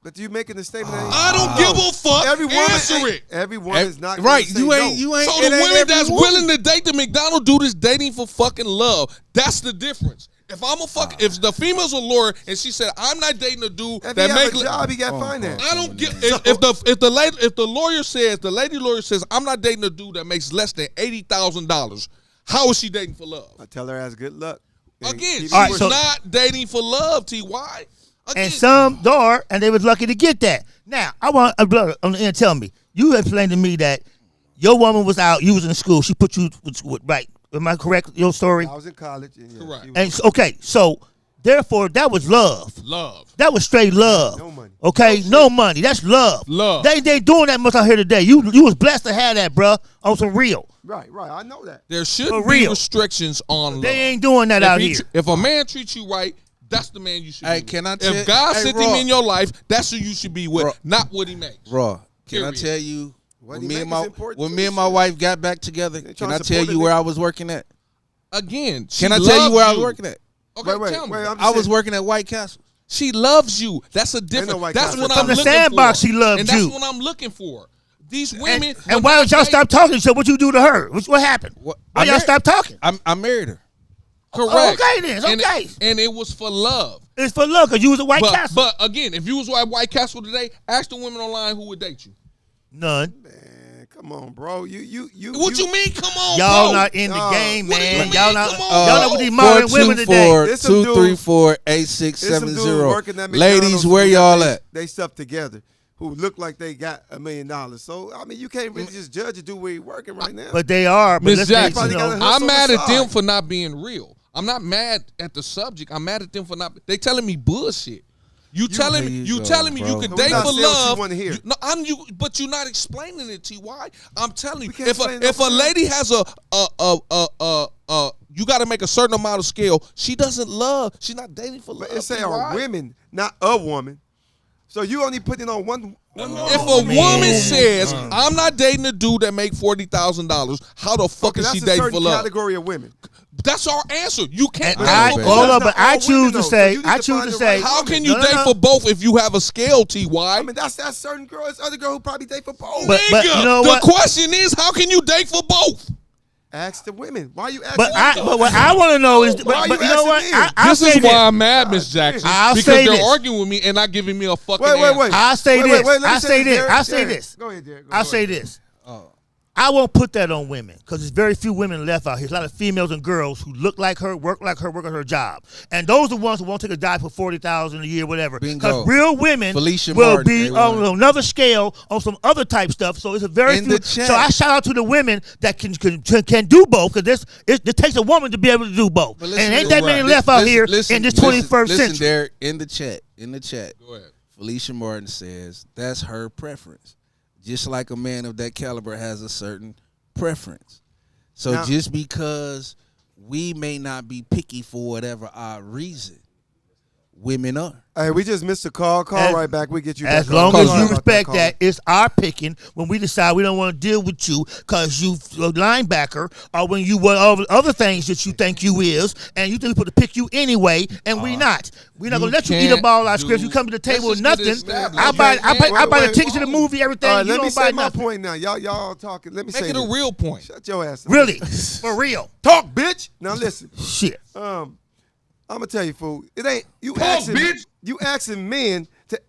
But you making a statement. that I don't give a fuck. Every woman, Answer it. Every woman is not right? gonna say You ain't. no. You ain't. So it the ain't women every that's woman. willing to date the McDonald's dude is dating for fucking love. That's the difference. If I'm a fuck, if the female's a lawyer and she said I'm not dating a dude If that he make have a job, he got finance. I don't get if the lady lawyer says I'm not dating a dude that makes less than $80,000. How is she dating for love? I tell her has good luck. And Again, keep she's it All right, pushing. so- not dating for love. Ty. Again, And some are, and they was lucky to get that. Now, I want a brother on the end tell me. You explained to me that your woman was out, you was in school, she put you with right. Am I correct, your story? I was in college. And Correct. she was- And okay, so therefore that was love. love. That was straight love. No money. Okay, no money. That's love. Love. They doing that much out here today. You was blessed to have that, bruh, on some real. Right. I know that. There For should be real. restrictions on love. They ain't doing that out here. If a man treats you right, That's the man you should Hey, be can with. I tell- If God Hey, sent Raw. him in your life, that's who you should be with, Raw. not what he makes. Raw, can I Period. tell you, What when he me make and is my important when too, me and my shit. wife got back together, They can tryna I tell support a you where nigga. I was working at? Again, she Can I tell you where I was loves working at? Okay, Wait, tell me. I'm just I was saying- working at White Castle. She loves you. That's a no different. White That's Castle. what From I'm the looking sandbox, for. she loved and that's you. what I'm looking for. These women. And why don't y'all stop talking? So what you do to her? What happened? What- Why I y'all married- stop talking? I married her. Correct. Oh, okay then. And Okay. and it was for love. It's for love because you was a White But, Castle. but again, if you was at White Castle today, ask the women online who would date you. None. Man, come on, bro. You. What you mean? Come on, Y'all bro. not in the No. game, What do you man. mean? Y'all not. Come on, Y'all not with these modern women today. 424-234-8670. Ladies, where y'all at? They stuff together who look like they got $1 million. So I mean, you can't really just judge a dude where he working right now. But they are. But Miss let's Jackson, face it, Probably gotta I'm hustle mad on the at them side. for not being real. I'm not mad at the subject. I'm mad at them for not. They telling me bullshit. You telling me Here you go, telling me you bro. could So date we not for saying what you love. wanna hear. No, but you're not explaining it, T.Y. I'm telling you, We can't if explain a nothing. lady has you got to make a certain amount of scale. She doesn't love. She's not dating for love. But it say T.Y. are women, not a woman. So you only putting on one. If a woman says I'm not dating a dude that make $40,000, how the fuck Okay, is that's she a dating certain for love? categogy of women. That's our answer. You can't And date I, for baby. hold both. on, That's but not I all choose women, to though. So say, you need I to choose find to the say, right How can woman. you No, date no. for both if you have a scale, T.Y.? I mean, that's that certain girl. It's other girl who probably date for both. But you know the what? question is, how can you date for both? Ask the women. Why you asking? But what I want to know is, Why but you you know what? asking me? I'll This say is this. why I'm mad, Miss Jackson. I'll because say they're this. arguing with me and not giving me a fucking Wait. answer. I'll say this. Let me I'll say this. Derrick. I'll say Derrick. this. Go ahead, Derrick. I'll say this. I won't put that on women because there's very few women left out here. There's a lot of females and girls who look like her, work at her job, and those are the ones who won't take a dive for $40,000 a year, whatever. Bingo. Because real women Felicia will Martin, be A1. on another scale on some other type stuff. So it's a very In few. the chat. So I shout out to the women that can do both because it takes a woman to be able to do both, But and listen, ain't that many listen, left out here listen, in this listen, 21st listen, century. Derrick, in the chat, Go ahead. Felicia Martin says that's her preference. Just like a man of that caliber has a certain preference. So Now- just because we may not be picky for whatever our reason, women are. Hey, we just missed a call. Call As- right back. We get you As back. long on. as Sorry you about respect caller. that, it's our picking when we decide we don't want to deal with you because you a linebacker or when you what other things that you think you is and you think we're supposed to pick you anyway and we not. We're not going to let you eat up all our scripts. You come to the table with Let's just nothing. get it established. I buy the Wait, tickets to the movie, everything. All right, You let me don't buy say my nothing. point now. Y'all talking. Let me Make say it a this. real point. Shut your ass up. Really, for real. Talk, bitch. Now listen. Shit. I'm gonna tell you, fool. It ain't you Talk, asking bitch. you asking men to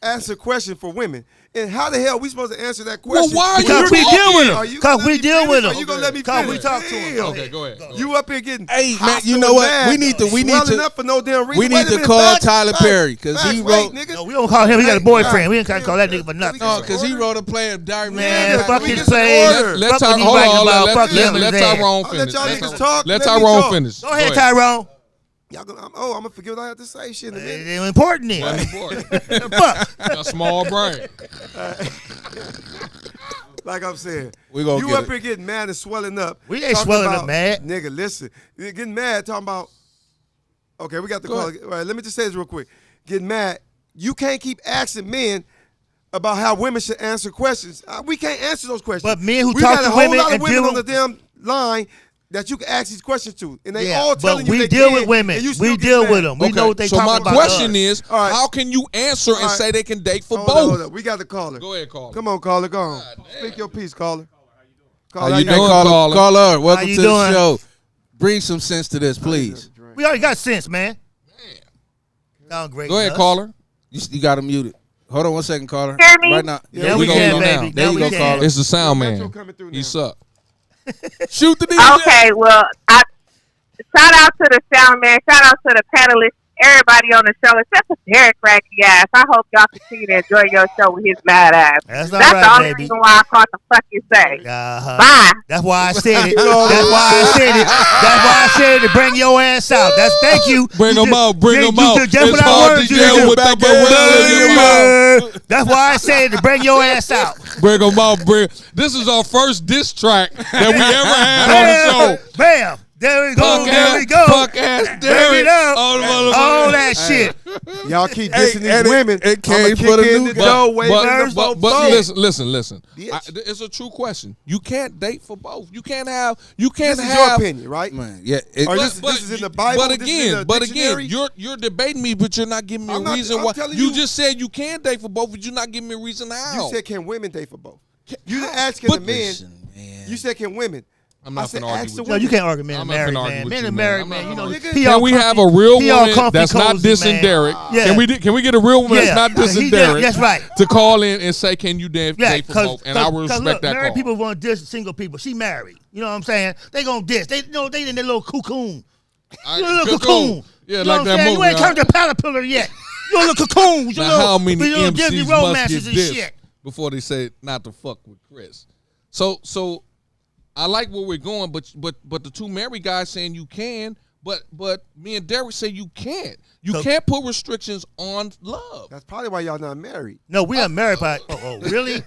answer a question for women. And how the hell are we supposed to answer that Well, question? why are Because you we deal with Are them. you Because gonna we let me deal finish? with Are them. you gonna let me Because we finish? talk to them. Damn. Okay, go ahead. You up here getting Hey, man, hostile you know and what? mad, We need to swelling up for no damn reason. we need Wait a to minute, call facts, Tyler facts, Perry, 'cause he facts. wrote- Wait, nigga. No, we don't call him. He got a boyfriend. Hey, We ain't call that nigga for nothing. No, because he wrote a play of Diary Man, Yeah, fuck we his get some plays. order. Let Fuck what he hold writing on, about. let Fuck him and his ass. Tyrone I'll let finish. y'all niggas talk. Let Let me Tyrone talk. finish. Go ahead, Tyrone. Y'all gonna, I'm gonna forget what I have to say. Shit in a minute. It's important then. That's important. Fuck. A small brain. Like I'm saying, We gonna you get up it. here getting mad and swelling up. We ain't talking swelling up about- mad. Nigga, listen. You're getting mad talking about, okay, we got the Go call. ahead. All right, let me just say this real quick. Getting mad. You can't keep asking men about how women should answer questions. We can't answer those questions. But men who we talk got to a whole women lot of and women deal- on the damn line that you can ask these questions to. And they Yeah, all but telling you we they deal can, with women. and you still We get deal mad. with them. We know what they so talking my about. question us. is, All right. how can you answer and All right. say they can date for Hold both? on. We got the caller. Go ahead, caller. Come on, caller. Go on. God damn. Speak your piece, caller. How Caller, you how doing, caller? Caller, welcome you to the doing? show. Bring some sense to this, please. We already got sense, man. Sound great. Go ahead, to us. caller. You got him muted. Hold on one second, caller. Hear me? Right now. Yeah, Now we we gonna can, go now. baby. There Now you we go, can. caller. It's the sound Metro man. coming through He now. suck. Shoot the DJ. Okay, well, shout out to the sound man. Shout out to the panelists. Everybody on the show, except for Derrick Raggedy ass. I hope y'all continue to enjoy your show with his mad ass. That's all That's right, the only baby. reason why I caught the fuck you say. Uh-huh. Bye. That's why I said it. That's why I said it. That's why I said it to bring your ass out. That's thank you. Bring You 'em just- out, bring you 'em just- out. Just It's what I hard wanted to you to yell do. with that barrel in your mouth. That's why I said to bring your ass out. Bring them out. This is our first diss track that we ever had on the show. Bam. There we go. There we go. Punk ass Bring Derrick. it up. All All that shit. Y'all keep dissing these women. it came I'ma for kick the in new the guy. door, waving the But boat. listen. Bitch. It's a true question. You can't date for both. You can't have. This is your opinion, right? Man, yeah. Or this is in the Bible. But this is in again, the dictionary? you're debating me, but you're not giving me I'm a not- reason I'm why. telling You you- just said you can date for both, but you're not giving me a reason how. You said, can women date for both? You How? didn't asking But the men. Listen, man. You said, can women? I'm not I said, gonna argue ask the with No, you. you can't argue man I'm and not married finna argue man. with Man you, and man. married I'm man. not You know, gonna argue. he Can all we comfy- have a real he all woman comfy that's not cozy, dissing man. Derrick? Yeah. Can we get a real woman Yeah. that's not He dissing did- Derrick? that's right. To call in and say, can you date Yeah, for both? And I will respect look, that married call. people want to diss single people. She married. You know what I'm saying? They gonna diss. They in their little cocoon. I- You a little cocoon. Yeah, you know like what that I'm saying? movie. You ain't turned to caterpillar yet. You a little cocoon. You Now, little, how many you little Disney MCs must romances get and dissed shit. before they say not to fuck with Chris? So I like where we're going, but the two married guys saying you can, but me and Derrick say you can't. You can't put restrictions on love. That's probably why y'all not married. No, we not married by. Oh, really?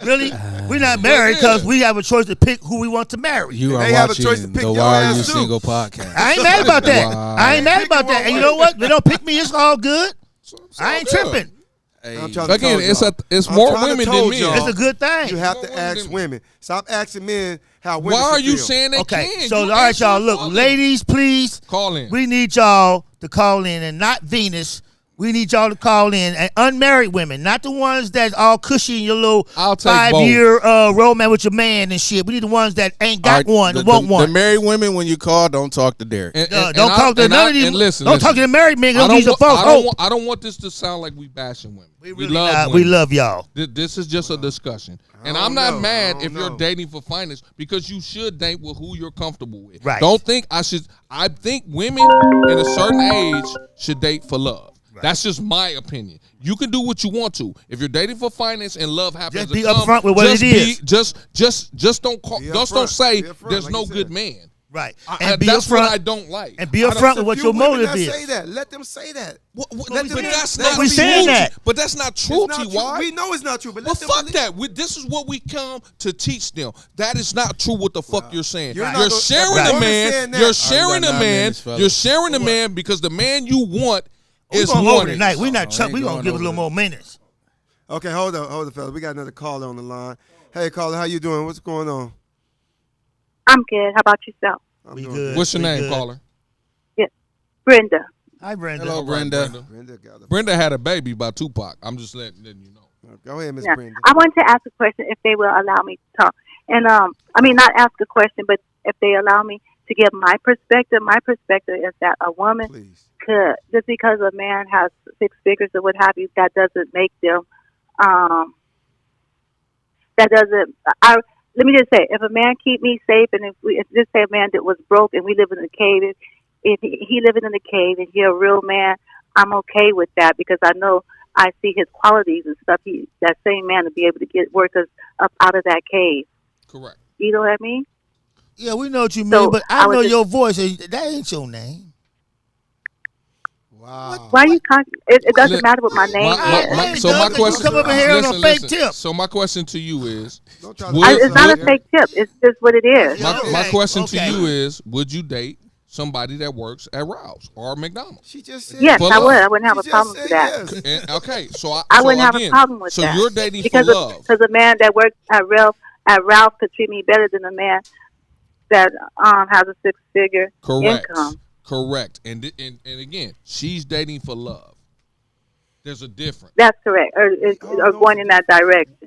Really? We not married because we have a choice to pick who we want to marry. You are They have a choice to watching pick the your Why Are You ass, too. Single podcast. I ain't mad about that. Wow. I ain't mad Pick about one that. And you way. know what? They don't pick me. It's all good. So I ain't good. tripping. Hey, I'm trying to Again, told it's y'all. more I'm trying to women than told men. y'all. It's a good thing. You have More to women ask than- women. Stop asking men how women Why are should you feel. saying they Okay, can? so You all right, answer y'all. the Look, fucking- ladies, please. Call in. We need y'all to call in, and not Venus. We need y'all to call in, and unmarried women, not the ones that's all cushy in your little I'll take 5-year romance with your man and shit. We need the ones that ain't got one and want the one. married women, when you call, don't talk to Derrick. And Don't talk to none of these. And listen, don't talk to the married men. Don't use a false hope. I don't want this to sound like we bashing women. We We really love not. women. We love y'all. This is just a discussion. And I I'm don't not know. mad I if don't you're know. dating for finance because you should date with who you're comfortable with. Right. Don't think I think women in a certain age should date for love. That's just my opinion. You can do what you want to. If you're dating for finance and love happens Just be to come, upfront with what just it is. Just don't call. Be Just don't upfront. say Be upfront, there's like no you said. good man. Right. And be that's what I upfront. don't like. And be There's upfront a with what few your women motive that is. Say that. Let them say that. But Let them that's be- not we saying true. that. But that's not true, It's not T.Y. true. We know it's not true, but Well, let them fuck believe- that. This is what we come to teach them. That is not true. What the fuck you're saying? You're You're, not gonna- sharing Right. a Woman man. saying that. You're All right, sharing we a got 9 man. minutes, fellas. You're sharing a man because the man you want We is going over wanted. tonight. We not. we ain't We gonna going give a over little that. more minutes. Okay, hold on, fellas. We got another caller on the line. Hey, caller, how you doing? What's going on? I'm good. How about yourself? I'm We doing good. What's your We name, good. caller? Brenda. Hi, Brenda. Hello, All right, Brenda. Brenda got a- Brenda had a baby by Tupac. I'm just letting you know. Go ahead, Miss Yeah. Brenda. I wanted to ask a question if they will allow me to talk. And I mean, not ask a question, but if they allow me to give my perspective. My perspective is that a woman Please. could, just because a man has 6 figures or what have you, that doesn't make them. That doesn't. Let me just say, if a man keep me safe, and if just say a man that was broke and we live in a cave, if he living in a cave and he a real man, I'm okay with that because I know I see his qualities and stuff. That same man to be able to get workers up out of that cave. Correct. You know what I mean? Yeah, we know what you mean, So, but I I was know just- your voice. And that ain't your name. Wow. Why you? It doesn't Li- matter what my name is. So my You question. come over here on a fake tip. So my question to you is, Don't try to Would- It's not a would- fake tip. It's just what it is. Yeah. my Okay, question okay. to you is, would you date somebody that works at Ralph's or McDonald's? She just said Yes, For I love. would. I wouldn't have She a problem just with said that. yes. And, okay, so I so wouldn't have again, a problem with so that. you're dating because for love. Because a man that works at Ralph could treat me better than a man that has a 6-figure Correct. income. Correct. And again, she's dating for love. There's a difference. That's correct. Or going in that direction.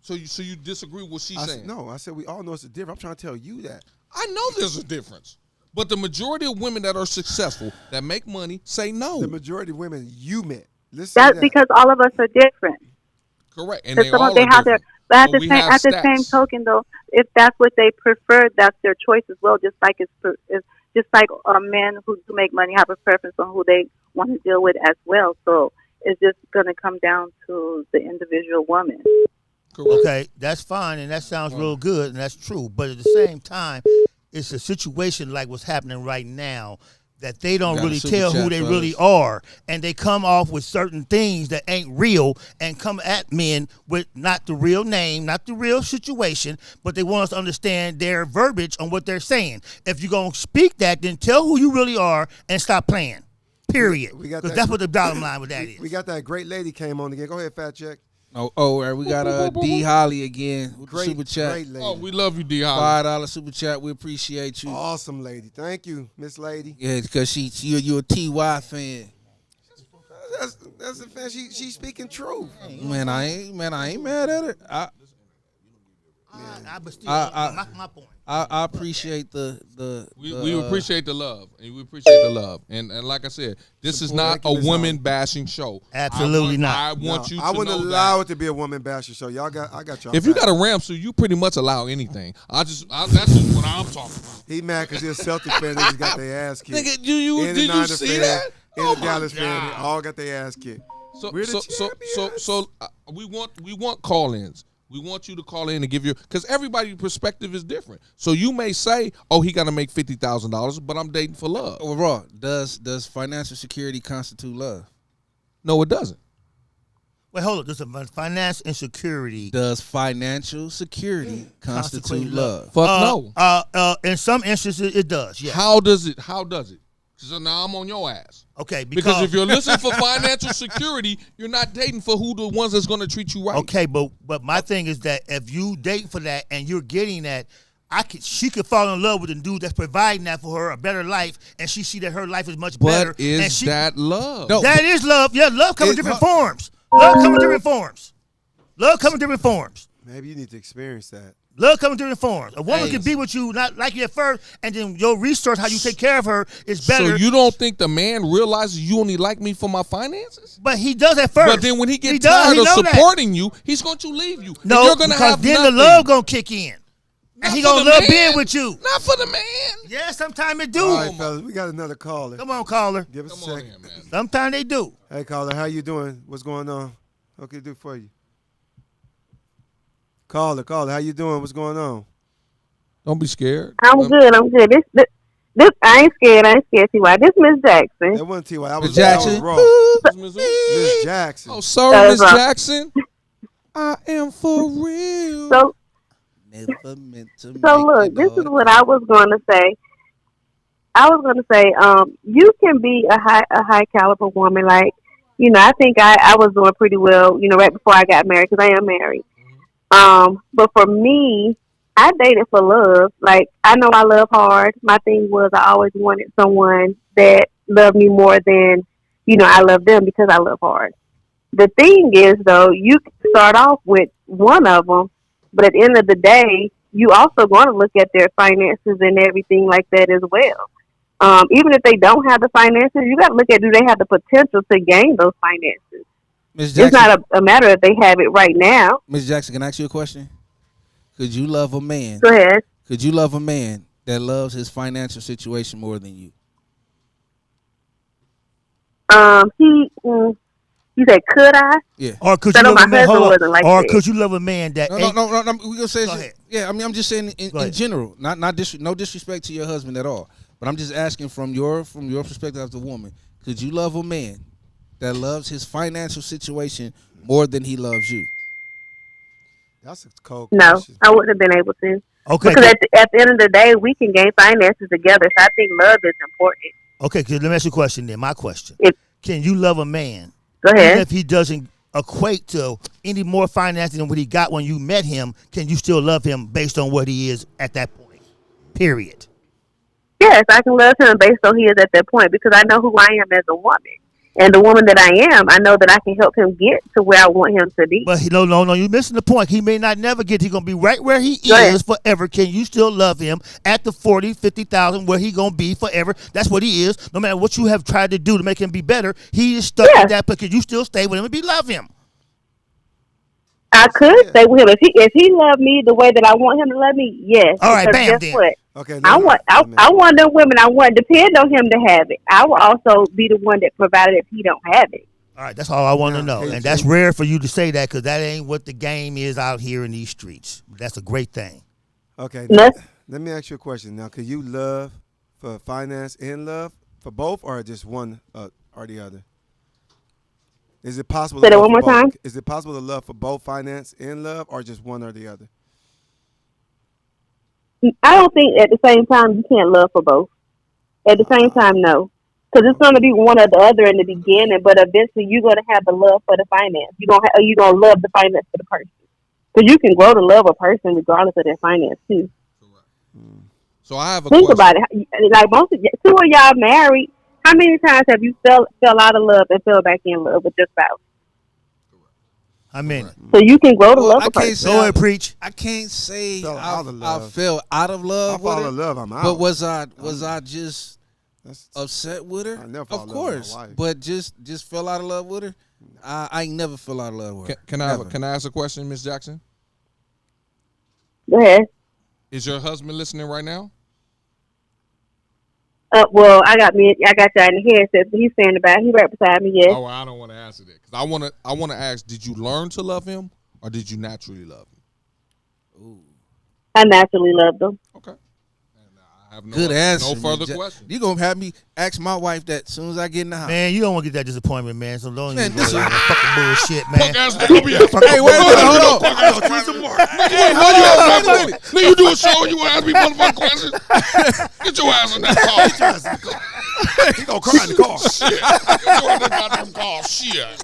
So you disagree with what she's I saying? said, no, I said we all know it's a difference. I'm trying to tell you that. I know there's a difference. But the majority of women that are successful, that make money, say no. The majority of women you met. Let's say That's that. because all of us are different. Correct. And Because they some all of they are have their. different. But at But the we same have same stats. token, though, if that's what they prefer, that's their choice as well. Just like just like men who do make money have a preference on who they want to deal with as well. So it's just going to come down to the individual woman. Correct. Okay, that's fine, and that sounds real good, and that's true. But at the same time, it's a situation like what's happening right now that they don't Got a really super tell chat, who they fellas. really are, and they come off with certain things that ain't real and come at men with not the real name, not the real situation, but they want us to understand their verbiage on what they're saying. If you're going to speak that, then tell who you really are and stop playing, period. We got Because that- that's what the bottom line with that is. We got that great lady came on again. Go ahead, Fat Check. Oh, we got D Holly again with the Great, super chat. great lady. Oh, we love you, D. Holly. $5 super chat. We appreciate you. Awesome lady. Thank you, Miss Lady. Yeah, because you're a TY fan. That's the fan. She's speaking truth. Man, I ain't mad at her. My point. I appreciate the We appreciate the love, and we appreciate the love, and like I said, this is not a Support women bashing show. Absolutely not. I want you to I wouldn't know allow that. it to be a woman basher show. I got y'all. If you back. got a ram suit, you pretty much allow anything. That's just what I'm talking about. He mad because he's a Celtics fan. They just got their ass kicked. Nigga, did you Niners see fan, that? And Oh the my Dallas fan, they God. all got their ass kicked. We're the champions. We want call-ins. We want you to call in and give your, because everybody's perspective is different. So you may say, "Oh, he got to make $50,000," but I'm dating for love. Overall, does financial security constitute love? No, it doesn't. Wait, hold up. This is finance and security. Does financial security constitute love? Fuck no. In some instances, it does. Yeah. How does it? So now I'm on your ass. Okay. Because if you're listening for financial security, you're not dating for who the ones that's going to treat you right. Okay, but my thing is that if you date for that and you're getting that, she could fall in love with a dude that's providing that for her a better life, and she see that her life is much better. But is that love? No. That is love. Yeah, love comes in different forms. Love comes in different forms. Love comes in different forms. Maybe you need to experience that. Love comes in different forms. A woman Hey. can be with you, not like you at first, and then your resource, how you take care of her, is better. So you don't think the man realizes you only like me for my finances? But he does at first. But then when he gets does, tired he of know that. supporting you, he's going to leave you. No, and you're gonna because have then nothing. the love gonna kick in, Not and he for gonna the love man. being with you. Not for the man. Yeah, sometimes it do. All right, fellas, we got another caller. Come on, caller. Give us Come a on second. in, man. Sometimes they do. Hey, caller, how you doing? What's going on? What can I do for you? Caller, how you doing? What's going on? Don't be scared. I'm good. This I ain't scared. T.Y. This Miss Jackson. That wasn't T.Y. That Miss was Jackson. raw. Miss Miss Jackson. Oh, sorry, That's Miss right. Jackson. I am for real. So Never meant to look, this is what I was going to say. You can be a high caliber woman. Like, I think I was doing pretty well, right before I got married, because I am married. But for me, I dated for love. Like, I know I love hard. My thing was I always wanted someone that loved me more than, I love them, because I love hard. The thing is, though, you can start off with one of them, but at the end of the day, you also going to look at their finances and everything like that as well. Even if they don't have the finances, you got to look at, do they have the potential to gain those finances? Miss It's Jackson, not a matter if they have it right now. Miss Jackson, can I ask you a question? Could you love a man? Go ahead. Could you love a man that loves his financial situation more than you? You said, could I? Yeah. Or could So you no, love my a man? husband Hold wasn't on. like Or that. could you love a man that ain't? No. We gonna say. Go ahead. Yeah, I'm just saying Go in ahead. general, no disrespect to your husband at all. But I'm just asking from your perspective as a woman, could you love a man that loves his financial situation more than he loves you? That's a cold No, question. I wouldn't have been able to. Okay. Because at the end of the day, we can gain finances together. So I think love is important. Okay. Let me ask you a question then. My question: If- Can you love a man Go even ahead. if he doesn't equate to any more finances than what he got when you met him? Can you still love him based on what he is at that point? Period. Yes, I can love him based on he is at that point, because I know who I am as a woman. And the woman that I am, I know that I can help him get to where I want him to be. But no, you're missing the point. He may not never get. He's gonna be right where he Go ahead. is forever. Can you still love him at the 40, 50,000 where he gonna be forever? That's what he is. No matter what you have tried to do to make him be better, he is stuck Yeah. at that. But can you still stay with him and love him? I could stay with him. If he loved me the way that I want him to love me, yes. All right, Because bam, guess then. what? Okay. I want them women. I want to depend on him to have it. I will also be the one that provided if he don't have it. All right, that's all I want to Now, know. hey, And that's Jay. rare for you to say that, because that ain't what the game is out here in these streets. That's a great thing. Okay. Let's- Let me ask you a question now. Could you love for finance and love, for both, or just one or the other? Is it possible? Say to that love one for more both? time. Is it possible to love for both finance and love, or just one or the other? I don't think at the same time you can't love for both. At the same time, no. Because it's going to be one or the other in the beginning, but eventually you're going to have the love for the finance. You're going to love the finance for the person. Because you can grow to love a person regardless of their finance, too. Correct. So I have a Think question. about it. Like two of y'all married, how many times have you fell out of love and fell back in love with your spouse? I mean, So you can grow to Well, love I a can't person. say go ahead, preach. I can't say Fell out of I love. fell out of I love with fall her. in love. I'm out. But was I just That's, upset with her? I never fall Of in love with my course, wife. but just fell out of love with her. I ain't never fell out of love with her. Can I Never. ask a question, Miss Jackson? Go ahead. Is your husband listening right now? Well, I got y'all in the headset. But he's saying about he right beside me. Yes. Oh, I don't want to answer that because I want to ask: did you learn to love him, or did you naturally love him? I naturally loved him. Okay. And I have Good answer. No Miss further Jack- questions. You gonna have me ask my wife that as soon as I get in the house. Man, you don't want to get that disappointment, man. So don't Man, even go this there. is- Fucking bullshit, man. Punk ass nigga be asking. Hey, wait a minute, hold on. Why you ask me money? Nigga, you do a show, you want to ask me motherfucking questions? Get your ass in that car. he gonna cry in the car. Shit. Get your ass in that goddamn car. Shit.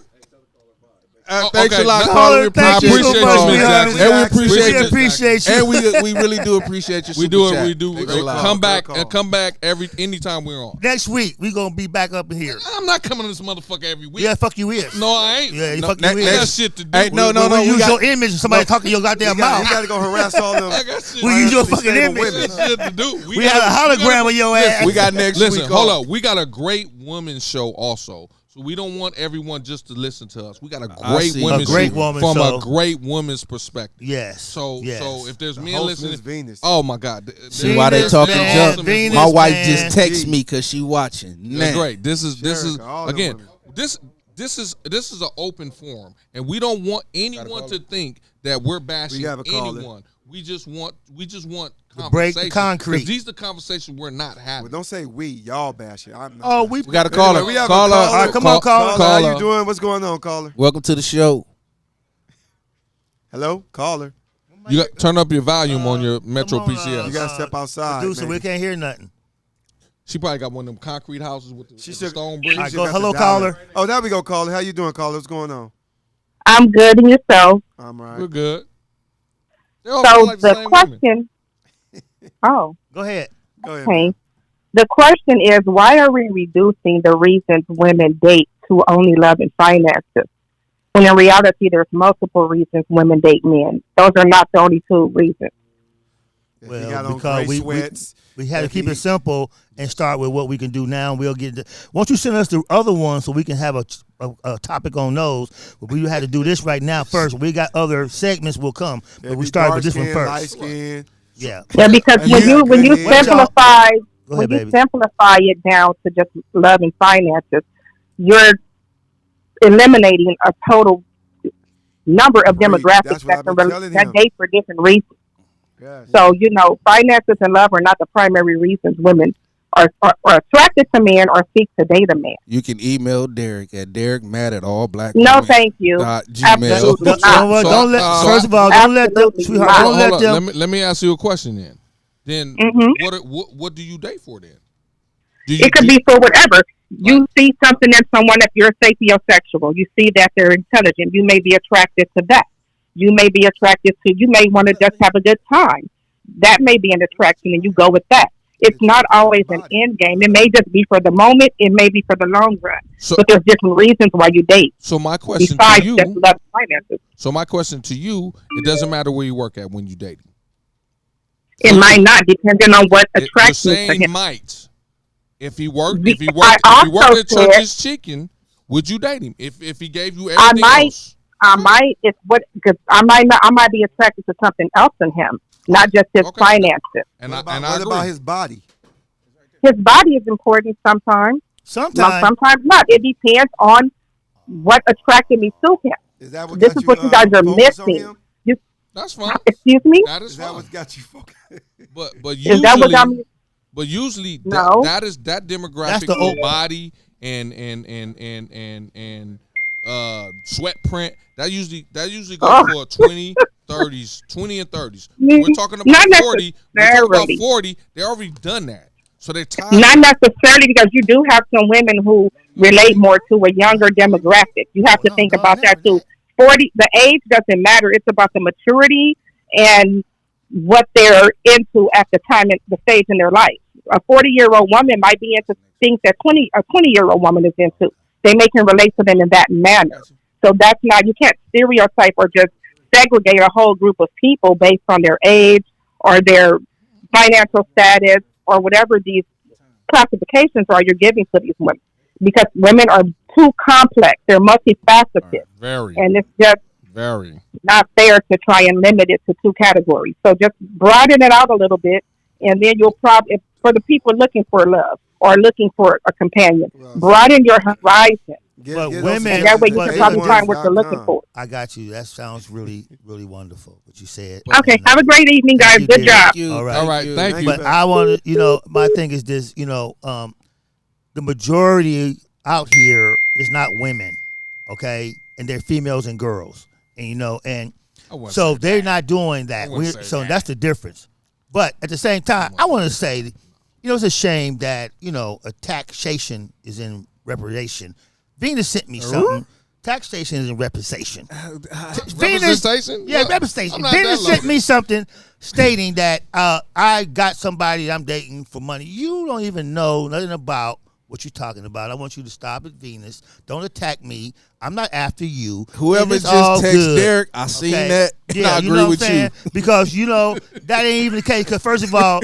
Thanks okay. a lot, No, caller. We thank you appreciate so you, much, Miss sweetheart. Jackson. And we Appreciate you. And we really do appreciate your We super do it. chat. We do. Thanks a lot. Come back Good and call. come back anytime we're on. Next week, we going to be back up in here. I'm not coming to this motherfucker every week. Yeah, fuck you is. No, I ain't. Yeah, No, fuck ne- you I is. got shit to do. Hey, no, We we use got- your image and somebody talking your goddamn He mouth. got to go harass all them. I got shit. We use your financially fucking stable image. women. shit to do. We had a hologram of your ass. We got next Listen, week. hold off. up. We got a great women's show also. So we don't want everyone just to listen to us. We got a I great see. women's A great show woman from show. a great woman's perspective. Yes. So yes. so if there's The men host, listening, Miss Venus. oh my God, See why they Venus, talking man, junk? Venus, My wife man. just texted me because she watching. That's Nah. great. This is Derrick, all them again. women. This is an open forum, and we don't want anyone to think that we're bashing We have a caller. anyone. We just want To break the conversation. concrete. 'Cause these are the conversations we're not having. Well, don't say we. Y'all bash it. I'm not. Oh, we We got a caller. Anyway, we have a Caller. caller. All right, come on, caller. Caller, how Caller. you doing? What's going on, caller? Welcome to the show. Hello, caller. You got turn up your volume on your Metro come on, PCS. You gotta step outside. Producer, man. we can't hear nothing. She probably got one of them concrete houses with the, She with the should- stone she bricks. All right, should go. got Hello, the dial. caller. Oh, there we go, caller. How you doing, caller? What's going on? I'm good in yourself. I'm all We're right. good. They all So sound like the same women. question. Oh, Go ahead. Go ahead. okay. man. The question is, why are we reducing the reasons women date to only love and finances? When in reality, there's multiple reasons women date men. Those are not the only two reasons. If Well, he got on because gray we- sweats, We had to If keep he- it simple and start with what we can do now. We'll get. Once you send us the other ones, so we can have a topic on those. But we had to do this right now first. We got other segments will come, but if we he started dark with this one skin, first. light skin. Yeah. Yeah, because And when you you got good hair. simplify Go when ahead, you baby. simplify it down to just love and finances, you're eliminating a total number of Preach. demographics That's what I've been telling that him. date for different reasons. Yes. So, finances and love are not the primary reasons women are attracted to men or seek to date a man. You can email Derrick at DerrickMad@allblack. No, thank you. Gmail. Absolutely Don't, not. don't let. so First of all, don't let them, Absolutely sweetheart. not. Don't let Hold them. up. Let me ask you a question then. Then what do you date for then? Do you It could be for whatever. You see something in someone, if you're sapiosexual, you see that they're intelligent, you may be attracted to that. You may be attracted to, you may want to just have a good time. That may be an attraction and you go with that. It's not always an end game. It may just be for the moment. It may be for the long run. So- but there's different reasons why you date. So my question Besides to you. just love and finances. So my question to you: it doesn't matter where you work at when you dating. It might not, depending on what You're attracts you to saying him. might. If he worked I at also said- Church's Chicken, would you date him? If he gave you I everything might. else? Because I might be attracted to something else in him, not just his Okay. finances. And What I about agree. his body? His body is important sometimes. Sometimes. Sometimes not. It depends on what attracted me to him. Is that what This got is what you guys are focused on missing. him? That's fine. Excuse me? That is Is that fine. what got you focused? But Is that what got me? But usually No. that demographic That's the with old- body and sweat print. That usually goes for 20, 30s, 20 and 30s. We're talking about Not 40. We're talking about necessarily. 40. They already done that. So they're tired. Not necessarily, because you do have some women who relate more to a younger demographic. You have to think about that too. 40, the age doesn't matter. It's about the maturity and what they're into at the time, at the stage in their life. A 40-year-old woman might be into things that a 20-year-old woman is into. They may can relate to them in that manner. So that's not, you can't stereotype or just segregate a whole group of people based on their age or their financial status or whatever these classifications are you're giving to these women. Because women are too complex. They're multifaceted. Very. And it's just Very. not fair to try and limit it to two categories. So just broaden it out a little bit, and then you'll probably, for the people looking for love or looking for a companion, broaden your horizon. But Get women- And that way you But can probably find what you're A1s.com. looking for. I got you. That sounds really, really wonderful. What you said. Okay, And, have a great evening, guys. you, Good dear. job. Thank you. All right. All right. Thank you. But I want to, my thing is this, the majority out here is not women, okay, and they're females and girls, and and I wouldn't so say they're not doing that. I wouldn't say So that. that's the difference. But at the same time, I want to say, it's a shame that a taxation is in reparation. Venus sent me something. Taxation is in representation. Representation? Yeah, What? representation. I'm not Venus that sent loaded. me something stating that I got somebody I'm dating for money. You don't even know nothing about what you're talking about. I want you to stop it, Venus. Don't attack me. I'm not after you. Whoever And it's just all text good. Derrick, I seen that. And Yeah, I you agree know what with I'm saying? you. Because, that ain't even the case. Because, first of all,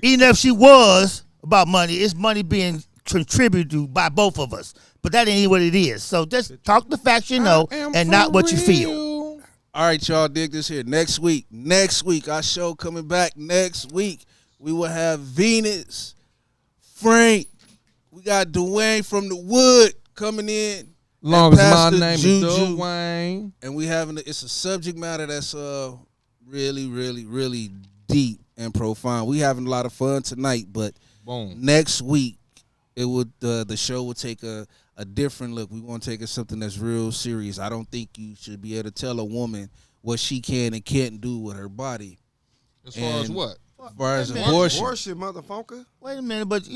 even if she was about money, it's money being contributed to by both of us. But that ain't what it is. So just talk the facts you know and not what you feel. All right, y'all, dig this here. Next week, our show coming back next week. We will have Venus, Frank. We got Duane from the Wood coming in. Long and as my Pastor name Juju. is Duane. And we it's a subject matter that's really, really, really deep and profound. We having a lot of fun tonight, but Boom. next week the show will take a different look. We want to take it something that's real serious. I don't think you should be able to tell a woman what she can and can't do with her body. As far as And- what? As far as Wait a minute. abortion. Abortion, motherfucker. Wait a minute, but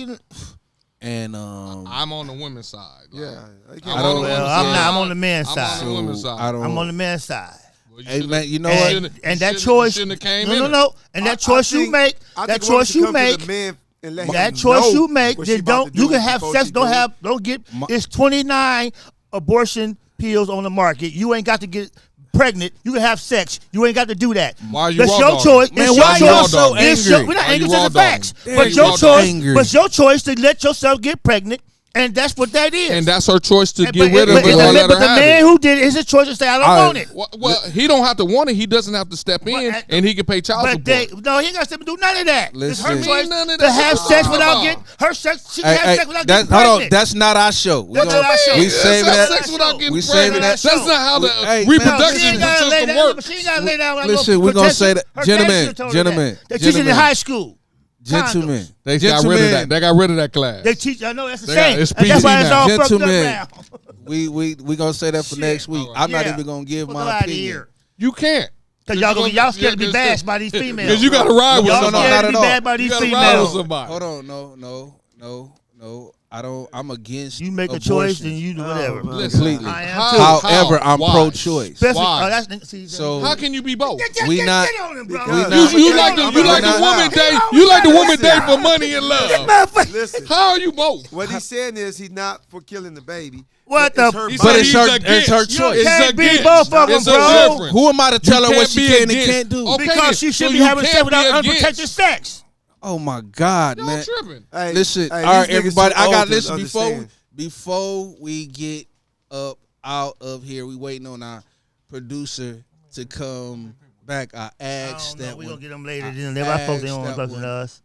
And I'm on the women's side. Like, Yeah. I'm I don't- on the women's well, I'm side. not. I'm on the men's I'm side. on the women's side. I don't. I'm on the men's side. Well, you Hey, should've- man, you know you what? should've- And you that should've- choice, you shouldn't have came no, in no, it. no, and that choice you make, that choice you make, that choice you make, then don't. You can have sex. Don't get. It's 29 abortion pills on the market. You ain't got to get pregnant. You can have sex. You ain't got to do that. Why are you That's raw your dogging? choice. Man, It's why your y'all choice. so It's your- angry? We're not Why angry you to raw the facts, dogging? but you your raw choice. angry? But your choice to let yourself get pregnant, and that's what that is. And that's her choice to And- get rid of but, it. but, Or let but her the have man it. who did it is his choice to say, I don't want it. Well, he don't have to want it. He doesn't have to step in, But- and he can pay child But they, support. no, he ain't got to do none of that. It's her Listen. choice None of to that. have What sex you without talking getting about? her sex. She can have sex without getting Hold on, pregnant. that's not our show. We That's not our show. We Yes, saving have that. sex without getting We pregnant. saving that. That's not how the Hey, man, No, reproduction she ain't gotta lay system down. works. She ain't got to lay down. Like Listen, no we gonna protection. say that, Her gentlemen, daddy told her gentlemen, that. They teach it in gentlemen. high school. Gentlemen, They got rid of that. They got rid of that class. They teach. I know that's the They got- same. it's And that's PG why it's now. all fucked up Gentlemen. now. we gonna say that for Shit. next week. All right. I'm not Yeah. even gonna give Fuck my out of opinion. here. You can't. Cause y'all scared to be bashed by these females. Because you got to ride with Y'all no, somebody. scared not to at be all. bashed by You these got to ride with females. somebody. Hold on, no. I don't. I'm against. You make a abortion. choice, then you do whatever. man. Completely. I am How- too. However, I'm Why? pro-choice. Especially, Why? that's see, So- How can you be both? We not. Get on him, bro. we Because- not- You like the I'm not- woman Get date. on You like the him. woman date for money and love. Listen, How are you both? what he's saying is he's not for killing the baby. What but it's the- her He body. But said it's he's her- against. it's her You choice. can't be against. both of them, It's a bro. difference. Who am I to tell her what can't she be can and against. can't do? Okay, Because she then. should So be you having can't sex without be against. unprotected sex. Oh my God, Y'all man! tripping. Hey, Listen, hey, all right, these niggas everybody. too I got old to listen understand. before we get up out of here. We waiting on our producer to come back. I asked that We're going one. to get them later. They're not supposed to asked want that to talk to one. us.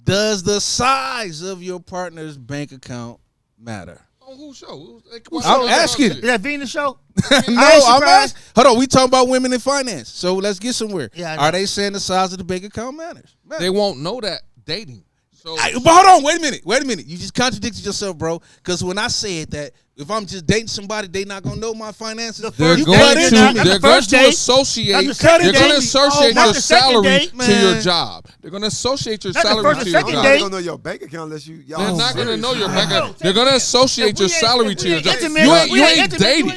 Does the size of your partner's bank account matter? On whose show? Who I'm show is asking. Is that Venus show? No, I ain't I'm surprised. Hold on, we talking about women in finance. So let's get somewhere. Yeah, Are they saying the size of the bank account matters? They won't know that dating. So But hold on, wait a minute. You just contradicted yourself, bro. Because when I said that, if I'm just dating somebody, they not gonna know my finances. they're You going cut in now. That's to the first date. associate. That's the second They're going to date. associate Not your the second salary date. to your Man. job. They're going to associate your That's the salary first to and your second Y'all job. date. don't know your bank account unless you. Y'all They're not going to serious. know your bank No, account. They're going to associate your salary to your job. You ain't dating.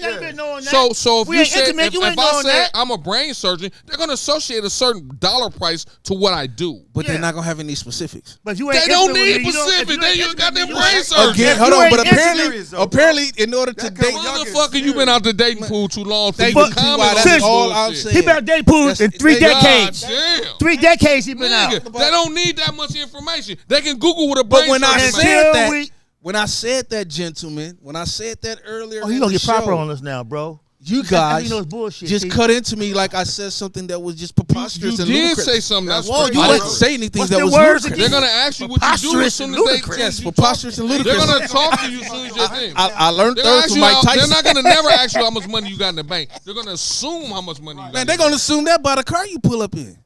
So if you said, if I said I'm a brain surgeon, they're going to associate a certain dollar price to what I do. But Yeah. they're not gonna have any specifics. But you ain't They don't intimate with need me. specific. They just got their you brain ain't- surgeon. Again, If hold you on. ain't But serious, though, apparently, in order to That date, come- y'all get Motherfucker, you been out the dating pool too long for Thank you you, to T.Y. comment on That's this all I'm bullshit. saying. He been out dating pools in 3 God decades. Damn. 3 decades he been out. Nigga, they don't need that much information. They can Google what a But brain when I surgeon Until said that, we- when I said that, gentleman, when I said that earlier, Oh, you in gonna the get proper show, on us now, bro. you That's how guys you know it's bullshit. just T. cut into me like I said something that was just preposterous You and did ludicrous. say something that's Well, crazy. I Right. didn't say anything What's that the was words ludicrous. They're gonna ask you what you do as soon as they Preposterous Yes, you talk. preposterous and They're ludicrous. gonna talk to you as soon as you're in. I learned They're, third ask from you Mike how, Tyson. they're not gonna never ask you how much money you got in the bank. They're gonna assume how much money you got. Man, in they're the gonna bank. assume that by the car you pull up in.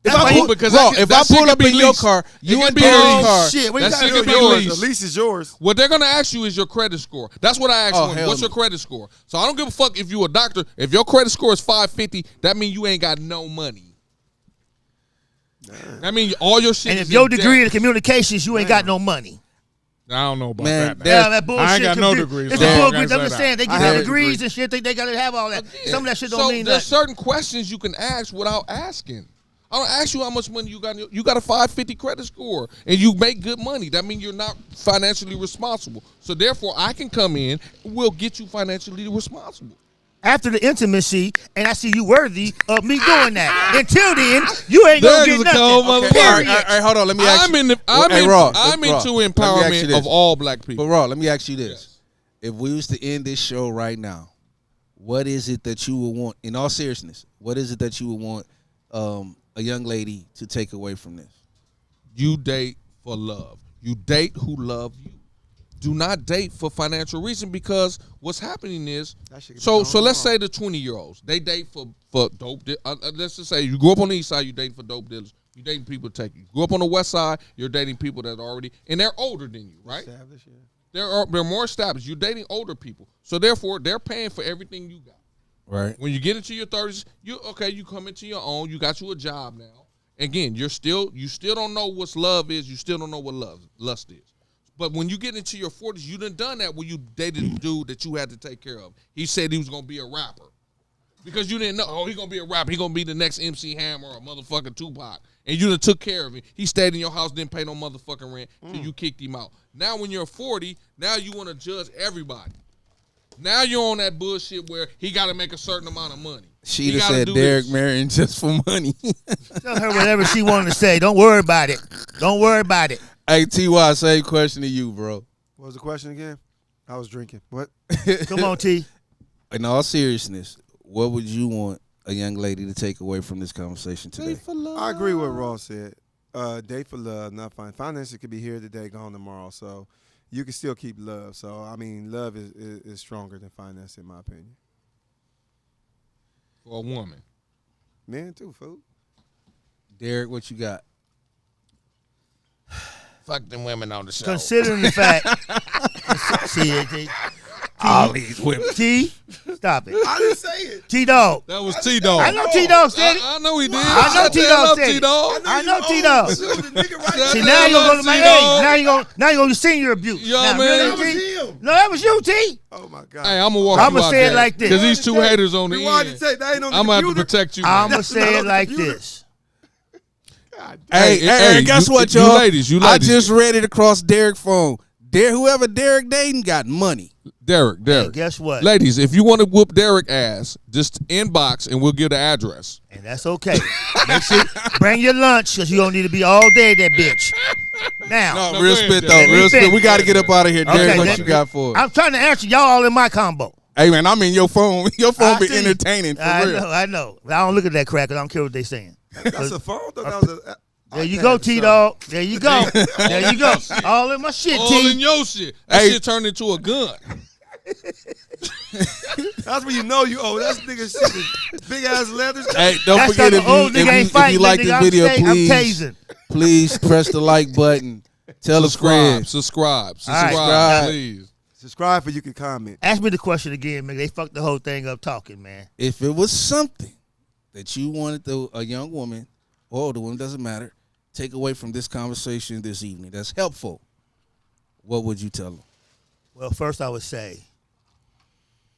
If That's I why pull, because bro, that- if that I shit pull could up be in your leased. car, It you could and be Derrick's leased. car. Shit, what you That gotta shit do? could be The leased. lease is yours. What they're gonna ask you is your credit score. That's what I asked Oh, you. hell What's your no. credit score? So I don't give a fuck if you a doctor. If your credit score is 550, that means you ain't got no money. That means all your shit. And is if your in degree debt. in communications, you ain't got no money. I don't know about Man, that. There's- Yeah, that bullshit. I ain't got no could be- degrees, It's so a I bullshit. can't say I'm just that. saying they I get have their a degrees degree. and shit. They gotta have all that. Some of that shit don't So mean there's nothing. certain questions you can ask without asking. I don't ask you how much money you got. You got a 550 credit score, and you make good money. That means you're not financially responsible. So therefore, I can come in. We'll get you financially responsible. After the intimacy, and I see you worthy of me doing that. Until then, you ain't gonna That get is a nothing. cold Okay, motherfucker. all right, hold on. Let me ask I'm you. in the. Hey, Raw, I'm Raw, into let me ask you empowerment this. of all black people. But Raw, let me ask you this: if we was to end this show right now, what is it that you would want? In all seriousness, what is it that you would want a young lady to take away from this? You date for love. You date who love you. Do not date for financial reason because what's happening is That shit could be so going let's wrong. say the 20-year-olds they date for dope. Let's just say you grew up on the east side, you dating for dope dealers. You dating people to take you. Grew up on the west side, you're dating people that are already and they're older than you, right? Established, yeah. They're more established. You're dating older people, so therefore they're paying for everything you got. Right. When you get into your 30s, you come into your own. You got you a job now. Again, you still don't know what love is. You still don't know what lust is. But when you get into your 40s, you done that when you dated a dude that you had to take care of. He said he was gonna be a rapper because you didn't know. Oh, he gonna be a rapper. He gonna be the next MC Hammer or motherfucking Tupac, and you done took care of him. He stayed in your house, didn't pay no motherfucking rent, so you kicked him out. Now when you're 40, now you want to judge everybody. Now you're on that bullshit where he got to make a certain amount of money. She He just gotta said do Derrick this. marrying just for money. Tell her whatever she wanted to say. Don't worry about it. Don't worry about it. Hey, T.Y., same question to you, bro. What was the question again? I was drinking. What? Come on, T. In all seriousness, what would you want a young lady to take away from this conversation today? I agree with what Ross said. Date for love, not fine. Finances could be here today, gone tomorrow. So you can still keep love. So I mean, love is stronger than finance, in my opinion. For a woman. Men too, fool. Derrick, what you got? Fuck them women on the show. Considering the fact. See it, All these women. T. Stop it. I didn't say it. T-Dog. That was T-Dog. I know T-Dog said it. I know he did. I know Shut the T-Dog hell up, said it. T-Dog. I know T-Dog. The nigga right Shut See, the now you hell gonna go up, to my T-Dog. now you gonna senior abuse. You know Now, what I mean? really, That was T? him. No, that was you, T. Oh my God. Hey, I'm gonna walk I'ma you out say it there, like this. because these two haters on the Rewind end. the tape. That ain't on the I'm gonna have to computer. protect you. I'm man. gonna say it like this. Hey, guess what, you y'all? ladies, you I ladies. just read it across Derrick's phone. Whoever Derrick dating got money. Derrick. Hey, guess what? Ladies, if you want to whoop Derrick ass, just inbox and we'll give the address. And that's okay. Make sure bring your lunch because you don't need to be all day that bitch. Now, No, No, real go ahead, spit, though. Derrick. Real spit. Respect. We got to get up out of here. Derrick, what that- you got for us? I'm trying to answer y'all all in my combo. Hey, man, I'm in your phone. Your phone I be see. entertaining, for real. I know. But I don't look at that crack because I don't care what they saying. That's a phone. I thought that was a. There you go, T-Dog. There you go. There you go. All in my shit, All T. in your shit. That Hey. shit turned into a gun. That's when you know you owe. That's nigga shit. Big ass leathers. Hey, don't That's forget like if you like nigga, the I'm video, I'm please tasing. please press the like button. Tell a friend. Subscribe, right. please. Subscribe for you can comment. Ask me the question again, man. They fucked the whole thing up talking, man. If it was something that you wanted a young woman or older woman, doesn't matter, take away from this conversation this evening that's helpful, what would you tell them? Well, first I would say,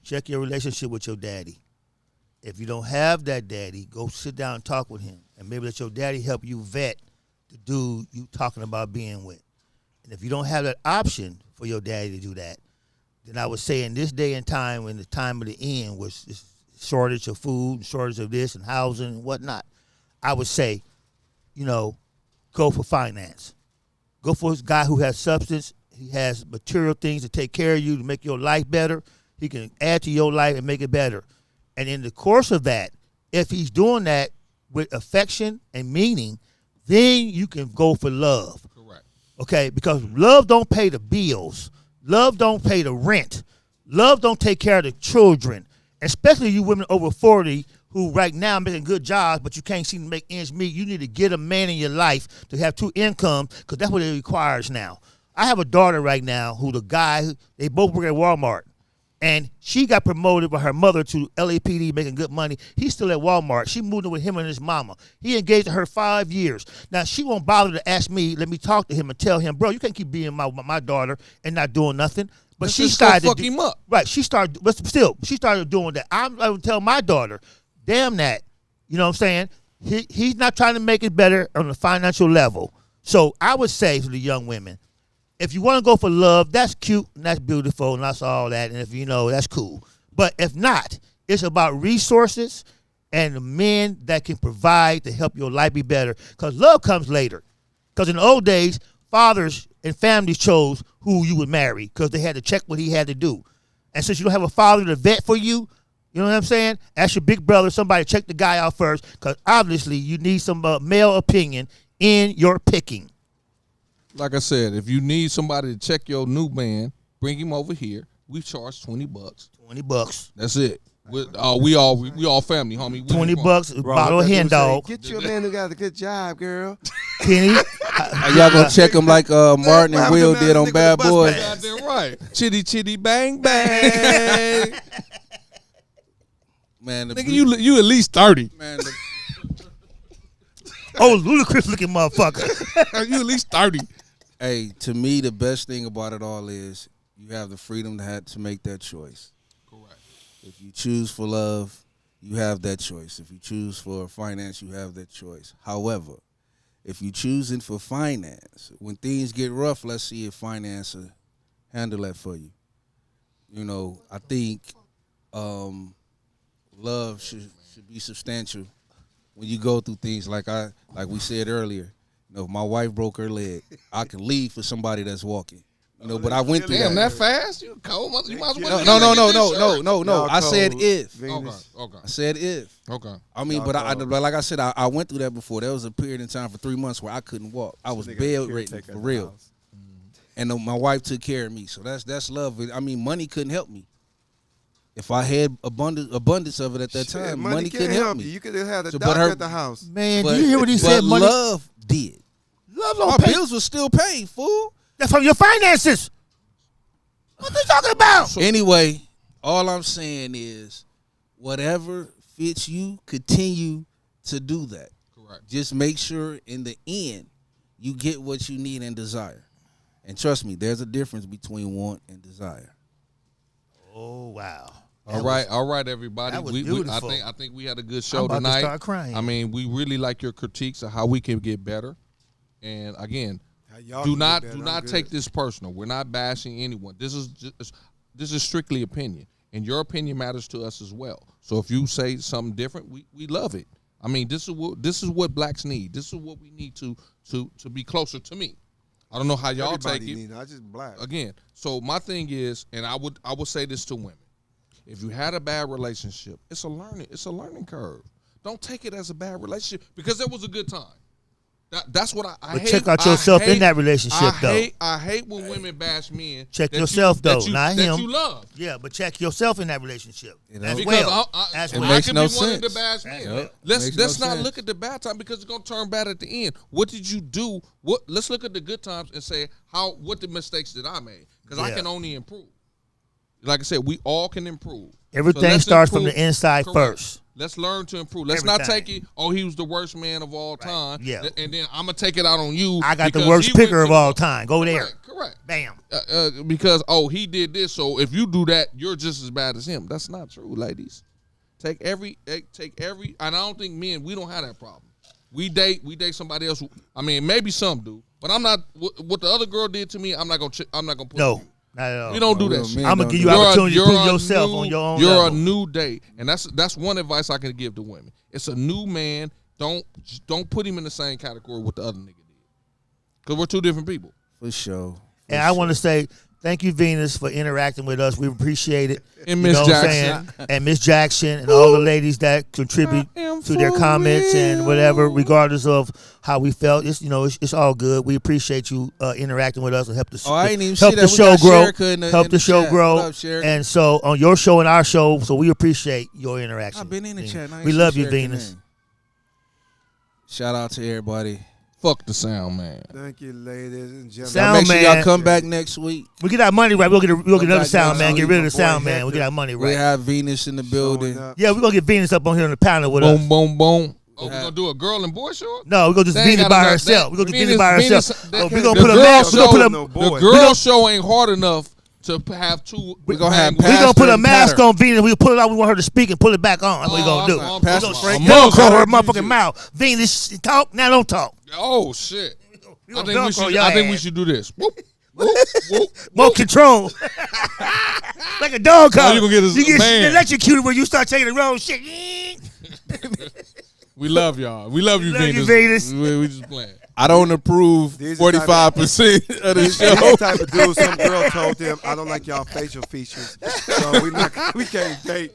check your relationship with your daddy. If you don't have that daddy, go sit down and talk with him. And maybe let your daddy help you vet the dude you talking about being with. And if you don't have that option for your daddy to do that, then I would say in this day and time, when the time of the end was this shortage of food, shortage of this and housing and whatnot, I would say, go for finance. Go for a guy who has substance. He has material things to take care of you, to make your life better. He can add to your life and make it better. And in the course of that, if he's doing that with affection and meaning, then you can go for love. Correct. Okay? Because love don't pay the bills. Love don't pay the rent. Love don't take care of the children. Especially you women over 40 who right now making good jobs, but you can't seem to make ends meet. You need to get a man in your life to have two incomes, because that's what it requires now. I have a daughter right now who the guy, they both work at Walmart. And she got promoted by her mother to LAPD, making good money. He's still at Walmart. She moved in with him and his mama. He engaged her 5 years. Now, she won't bother to ask me, let me talk to him and tell him, bro, you can't keep being my daughter and not doing nothing. But Let's she just started fuck him up. Right, she started, but still, she started doing that. I would tell my daughter, damn that. You know what I'm saying? He's not trying to make it better on the financial level. So I would say to the young women, if you want to go for love, that's cute and that's beautiful and that's all that. And if that's cool. But if not, it's about resources and the men that can provide to help your life be better. Because love comes later. Because in the old days, fathers and families chose who you would marry because they had to check what he had to do. And since you don't have a father to vet for you, you know what I'm saying? Ask your big brother, somebody check the guy out first, because obviously you need some male opinion in your picking. Like I said, if you need somebody to check your new man, bring him over here. We charge $20. $20. That's it. We all family, homie. $20, a bottle of hen dog. Get you a man who got a good job, girl. Kenny. Are y'all gonna check him like Martin and Will did on Bad Boys? Goddamn right. Chitty chitty bang bang. Man, Nigga, you at least 30. man, Oh, ludicrous looking motherfucker. You at least 30. hey, to me, the best thing about it all is you have the freedom to make that choice. Correct. If you choose for love, you have that choice. If you choose for finance, you have that choice. However, if you choosing for finance, when things get rough, let's see if finance will handle that for you. I think love should be substantial when you go through things like we said earlier. If my wife broke her leg, I can leave for somebody that's walking. But I went through Damn, that. that fast? You cold? You might as well. No. I said if. Okay. I said if. Okay. I mean, but like I said, I went through that before. There was a period in time for 3 months where I couldn't walk. I was bedridden for real. And my wife took care of me. So that's love. I mean, money couldn't help me. If I had abundance of it at that time, money couldn't help me. You could have had a So, doctor but at the house. Man, do you hear what he said? But Money, love did. love Our don't pay. bills were still paid, fool. That's from your finances. What they talking about? Anyway, all I'm saying is whatever fits you, continue to do that. Correct. Just make sure in the end you get what you need and desire. And trust me, there's a difference between want and desire. Oh, wow. All right, everybody. that was I beautiful. think we had a good show I'm about tonight. to start crying. I mean, we really like your critiques of how we can get better. And again, How y'all do can not get better, do I'm not good. take this personal. We're not bashing anyone. This is strictly opinion, and your opinion matters to us as well. So if you say something different, we love it. I mean, this is what blacks need. This is what we need to be closer to me. I don't know how y'all Everybody take it. need, not just black. Again, so my thing is, and I would say this to women: if you had a bad relationship, it's a learning curve. Don't take it as a bad relationship because it was a good time. That's what I But hate. check out yourself in that relationship, though. I hate when women bash men. Check that yourself, though, not that him. you love. Yeah, but check yourself in that relationship as Because well. I makes can no be wanting to sense. bash men. Yep. Let's Makes no not sense. look at the bad time because it's gonna turn bad at the end. What did you do? Let's look at the good times and say what the mistakes that I made because I Yeah. can only improve. Like I said, we all can improve. Everything So let's starts from improve. the inside Correct. first. Let's learn to improve. Let's not Everything. take it. Oh, he was the worst man of all time. Yeah. And then I'm gonna take it out on you. I got the because worst he went picker to of the- all time. Go there. Correct. Bam. Because he did this, so if you do that, you're just as bad as him. That's not true, ladies. Take every, and I don't think men, we don't have that problem. We date somebody else. I mean, maybe some do, but I'm not. What the other girl did to me, I'm not gonna put. No, you. not at all. We don't do Real that shit. men I'm gonna don't give do you that. opportunity to You're prove a yourself new- on your own You're level. a new date, and that's one advice I can give to women. It's a new man. Don't put him in the same category with the other nigga did, because we're two different people. For sure. And I want to say thank you, Venus, for interacting with us. We appreciate it. And You Miss know what I'm Jackson. saying? And Miss Jackson and all the ladies that contribute I am to their for comments and real. whatever, regardless of how we felt. It's all good. We appreciate you interacting with us and help the I ain't even help see the that. We show got grow. Sherika in the- Help in the the show chat. grow. What up, Sherika? And so on your show and our show, so we appreciate your interaction. I've been in the Venus. chat. and I ain't We seen love you, Sherika Venus. name. Shout out to everybody. Fuck the sound, man. Thank you, ladies and gentlemen. Sound Make sure man. y'all come back next week. We get our money right. We'll get another back sound next man. week. Get rid of the My boy sound man. We Hector. get our money We right. have Venus in the building. Showing up. Yeah, we're gonna get Venus up on here on the panel with Boom, us. boom, boom. Oh, we're gonna do a girl and boy show? No, we're gonna just They ain't Venus got by enough- herself. We're gonna get Venus by Venus- herself. they- We're gonna the put a girl mask. We're gonna put show- a No The boy. girl show ain't hard enough to have two. We're gonna have We're gonna Pastor put a and mask Pattern. on Venus. We pull it out. We want her to speak and pull it back on. That's what we're gonna do. I'm Pastor talking Frank about- Velcro her I'm motherfucking mouth. Venus, talk now. Don't talk. Oh shit! We I gonna think we Velcro should. your I think we ass. should do this. Whoop, whoop, whoop, More whoop. control. Like a dog All collar. you gonna get is you get man. electrocuted when you start taking the wrong shit. We love y'all. We love you, love you, Venus. Venus. We just playing. I don't approve These are 45% of the These show. type of dudes, some girl told them, I don't like y'all facial features, so we can't date.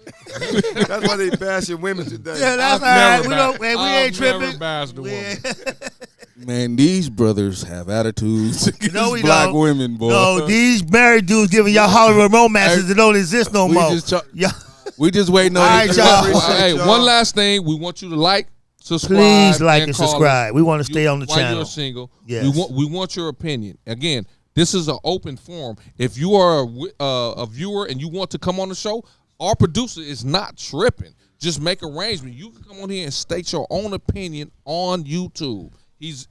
That's why they bashing women today. Yeah, that's I've all right. never We don't. Man, we I've ain't never tripping. bashed a We woman. ain't- Man, these brothers have attitudes against No, we black don't. women, boy. No, these married dudes giving y'all Hollywood romances that don't exist no we more. just ch- Yeah. we just waiting on All right, it. y'all. Appreciate Hey, y'all. one last thing. We want you to like, subscribe. Please like and call us. subscribe. We want to stay on the While channel. you're single, Yes. we want your opinion. Again, this is an open forum. If you are a viewer and you want to come on the show, our producer is not tripping. Just make arrangement. You can come on here and state your own opinion on YouTube.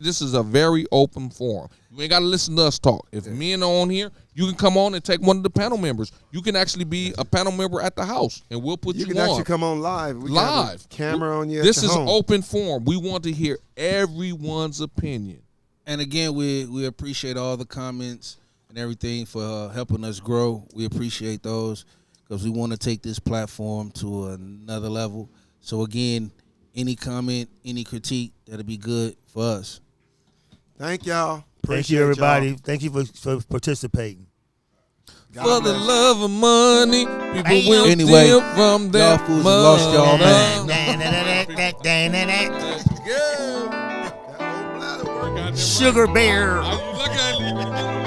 This is a very open forum. You ain't got to listen to us talk. If men are on here, you can come on and take one of the panel members. You can actually be a panel member at the house, and we'll put you, You can on. actually come on live. We can have a Live. camera on you. This at the is home. open forum. We want to hear everyone's opinion. And again, we appreciate all the comments and everything for helping us grow. We appreciate those because we want to take this platform to another level. So again, any comment, any critique, that'll be good for us. Thank y'all. Thank Appreciate you, everybody. y'all. Thank you for participating. God For the bless. love of money, people Bam. will Anyway, steal from y'all their fools have lost y'all money. man. Let's go. Sugar bear. Look at